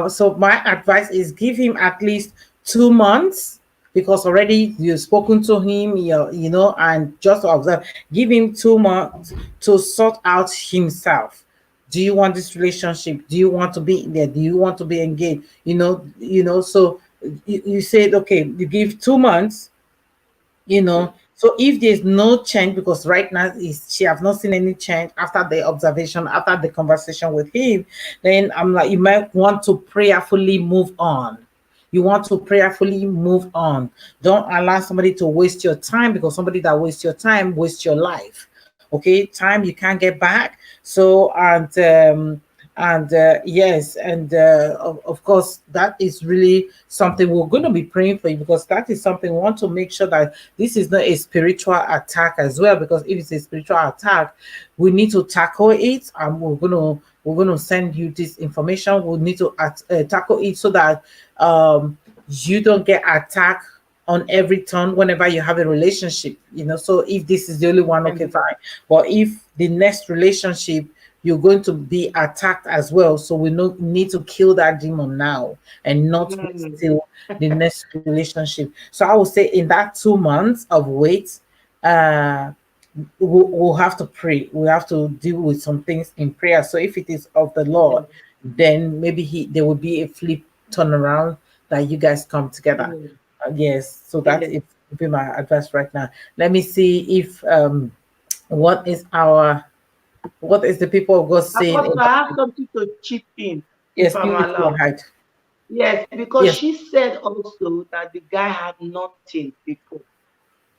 So my advice is give him at least 2 months because already you've spoken to him, and just observe. Give him 2 months to sort out himself. Do you want this relationship? Do you want to be there? Do you want to be engaged? So you said, okay, you give 2 months, so if there's no change, because right now is she have not seen any change after the observation, after the conversation with him, then I'm like, you might want to prayerfully move on. You want to prayerfully move on. Don't allow somebody to waste your time, because somebody that wastes your time wastes your life. Okay, time you can't get back. So and yes, and of course that is really something we're going to be praying for you, because that is something we want to make sure that this is not a spiritual attack as well, because if it's a spiritual attack, we need to tackle it, and we're going to send you this information. We need to tackle it so that you don't get attacked on every turn whenever you have a relationship. So if this is the only one, okay, Amen. fine. But if the next relationship, you're going to be attacked as well. So we need to kill that demon now and not wait Mm. till the next relationship. So I would say in that 2 months of wait, uh, we'll have to pray. We have to deal with some things in prayer. So if it is of the Lord, Yes. then maybe there will be a flip turnaround that you guys come together. Yes. Yes. So that Yes. is would be my advice right now. Let me see if what is our what is the people of God saying Apostle, about I have it? something to chip in, if Yes, I'm please go allowed. ahead. Yes, because Yes. she said also that the guy had nothing before.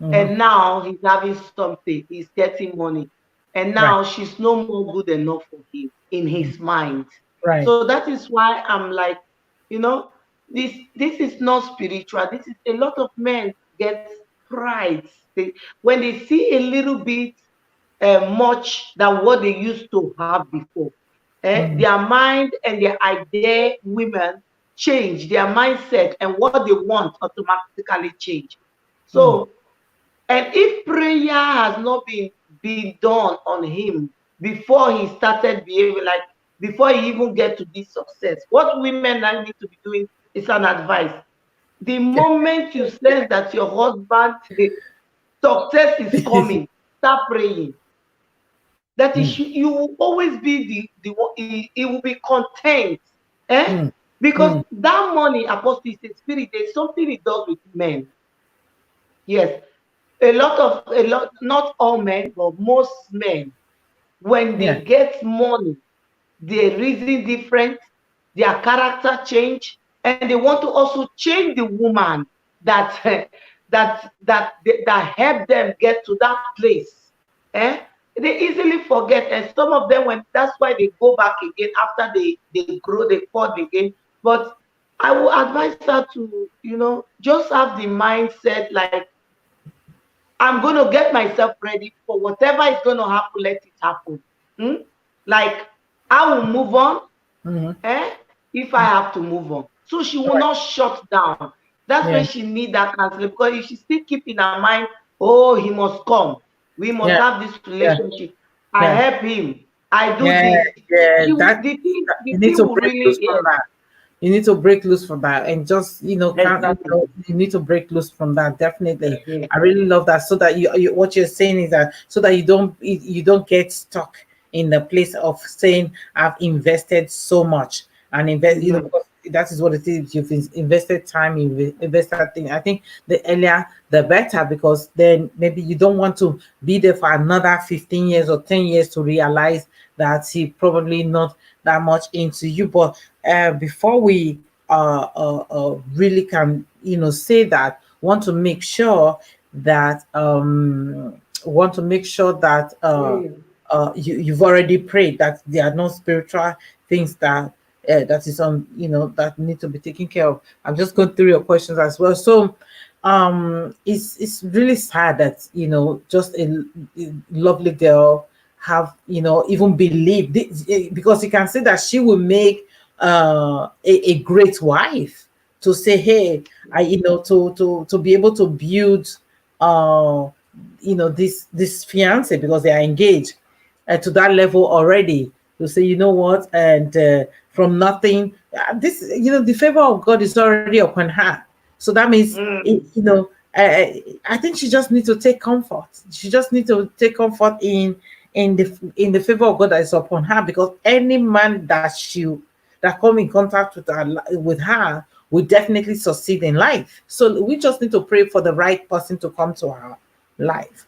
Mm-hmm. And now he's having something, he's getting money. And Right. now she's no more good enough for him in his mind. Right. So that is why I'm like, you know, this is not spiritual. This is a lot of men get pride. When they see a little bit much than what they used to have before. Mm-hmm. Their mind and their idea, women, change, their mindset and what they want automatically change. Mm-hmm. So, and if prayer has not been done on him before he started behaving like, before he even get to this success, what women now need to be doing is an advice. The moment you sense that your husband success is coming, start praying. That is, you will always be the one, he will be content. Eh? Mm-hmm. Because Mm-hmm. that money, apostle, is a spirit. There's something it does with men. Yes. Not all men, but most men, when Yeah. they get money, they reason different, their character change, and they want to also change the woman that that help them get to that place. Eh? They easily forget, and some of them, when that's why they go back again after they grow, they fall again. But I will advise her to, just have the mindset like, I'm going to get myself ready for whatever is going to happen. Let it happen. Hmm? Like, I will move on, Mm-hmm. if I have to move on. So she will Right. not shut down. That's when Yeah. she need that counseling, because if she still keep in her mind, oh, he must come. We must Yeah. have this Yeah. relationship. I Yeah. help him. I do Yeah. this. Yeah. The You need thing to will break really, loose from yes, that. You need to break loose from that, and just can't exactly. you need to break loose from that. Definitely, Yes, I really love that. So that what you're saying is that so that you don't get stuck in the place of saying, I've invested so much and invest, Amen. because that is what it is. You've invested time, invested thing. I think the earlier the better, because then maybe you don't want to be there for another 15 years or 10 years to realize that he probably not that much into you. But before we really can, say that, want to make sure that Pray. you've already prayed, that there are no spiritual things that is on, that need to be taken care of. I'm just going through your questions as well. So it's really sad that, just a lovely girl have, even believe this, because you can say that she will make a great wife, to say, hey, I, to be able to build uh this fiance, because they are engaged to that level already, to say, you know what, and from nothing, this, the favor of God is already upon her. So that means, Mm. I think she just need to take comfort. She just need to take comfort in the favor of God that is upon her, because any man that come in contact with her will definitely succeed in life. So we just need to pray for the right person to come to our life.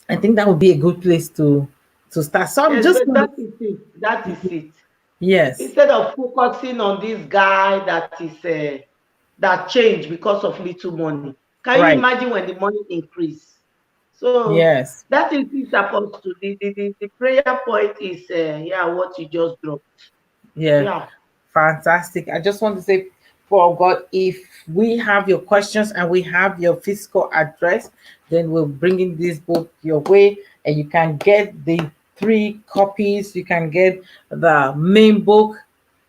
I think that would be a good place to start. So I'm Yes, just but going that to, is it. That is it. yes, Instead of focusing on this guy that changed because of little money. Can you right, imagine when the money increase? So yes, that is it. Supposed to the prayer point is yeah, what you just dropped. yeah. Yeah. Fantastic. I just want to say, for God, if we have your questions and we have your physical address, then we'll bring in this book your way, and you can get the 3 copies. You can get the main book,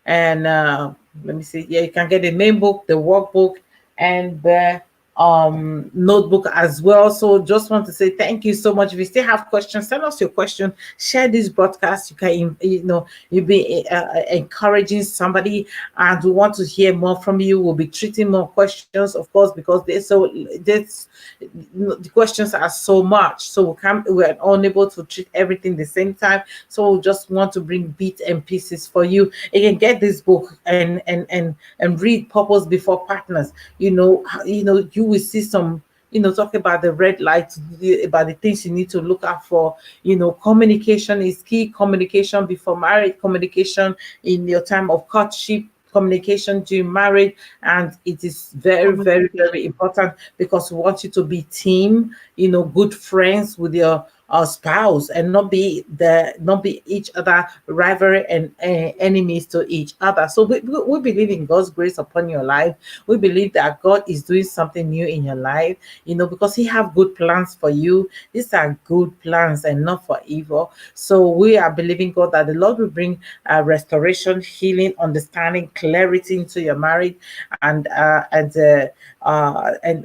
and let me see. Yeah, you can get the main book, the workbook, and the notebook as well. So just want to say thank you so much. If you still have questions, send us your question. Share this broadcast. You can, you'll be encouraging somebody, and we want to hear more from you. We'll be treating more questions, of course, because the questions are so much, so we're unable to treat everything the same time. So we just want to bring bits and pieces for you. You can get this book and read Purpose Before Partners. You will see some, talk about the red lights, about the things you need to look out for. Communication is key. Communication before marriage, communication in your time of courtship, communication during marriage, and it is very, very, very Communication. important, because we want you to be team, good friends with your spouse, and not be each other rivalry and enemies to each other. So we believe in God's grace upon your life. We believe that God is doing something new in your life, because He have good plans for you. These are good plans and not for evil. So we are believing God that the Lord will bring restoration, healing, understanding, clarity into your marriage, and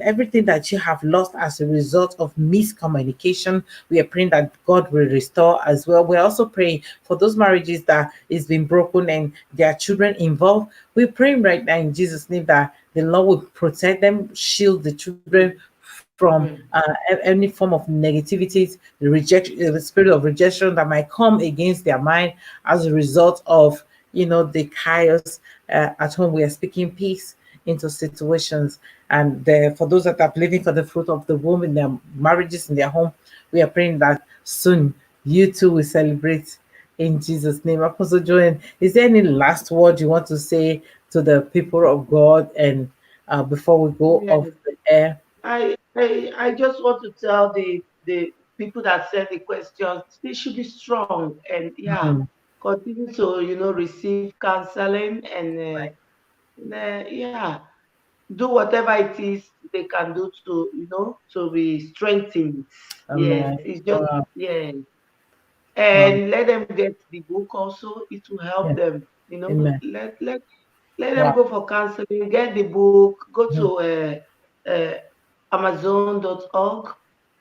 everything that you have lost as a result of miscommunication. We are praying that God will restore as well. We're also praying for those marriages that is been broken and their children involved. We're praying right now in Jesus' name that the Lord will protect them, shield the children from any form of negativity, the spirit of rejection that might come against their mind as a result of the chaos at home. We are speaking peace into situations, and for those that are believing for the fruit of the womb in their marriages, in their home, we are praying that soon you too will celebrate in Jesus' name. Apostle Joanne, is there any last word you want to say to the people of God, and before we go off Yes. the air? I just want to tell the people that send the questions, they should be strong and yeah, Mm, continue to receive counseling and right. yeah, do whatever it is they can do to to be strengthened. Yes, Amen. it's just Wow. yeah, Wow. and let them get the book also. It will help Yeah. them. Amen. Let them Wow. go for counseling. Get the book. Go Mm. to Amazon.org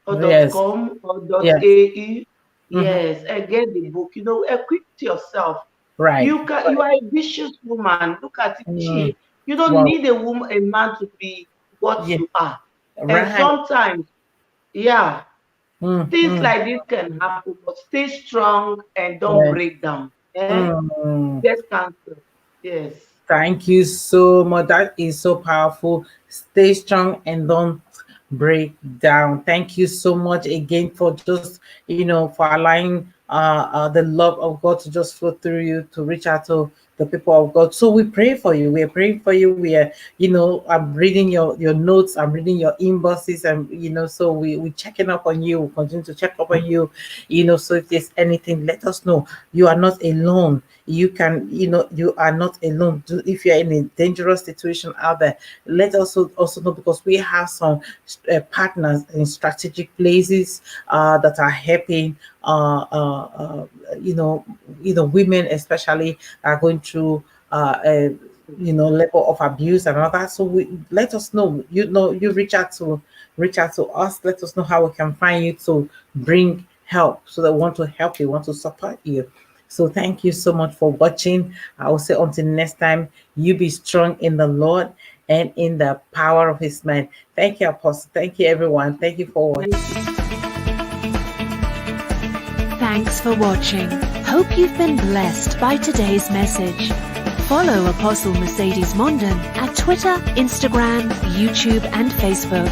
or Yes. .com or Yes. .au. Hmm. Yes, and get the book. Equip yourself. Right. You Right. are a vicious woman. Look at it. Mm. You don't Wow. need a man to be what Yeah. you are. And Right. sometimes, yeah. Things Mm. like this can happen, but stay strong and don't Yes. break down. Eh? Mm. Get cancer. Yes. Thank you so much. That is so powerful. Stay strong and don't break down. Thank you so much again for just, for allowing the love of God to just flow through you to reach out to the people of God. So we pray for you. We are praying for you. We are, I'm reading your notes. I'm reading your inboxes, and so we checking up on you. We continue to check up on you. So if there's anything, let us know. You are not alone. You can, you are not alone. If you're in a dangerous situation out there, let us also know, because we have some partners in strategic places that are helping you know women especially are going through level of abuse and all that. So let us know. You reach out to us. Let us know how we can find you to bring help, so that we want to help you, want to support you. So thank you so much for watching. I will say until next time, you be strong in the Lord and in the power of his mind. Thank you, Apostle. Thank you, everyone. Thank you for watching. Thank you. Thanks for watching. Hope you've been blessed by today's message. Follow Apostle Mercedes Mondon at Twitter, Instagram, YouTube, and Facebook.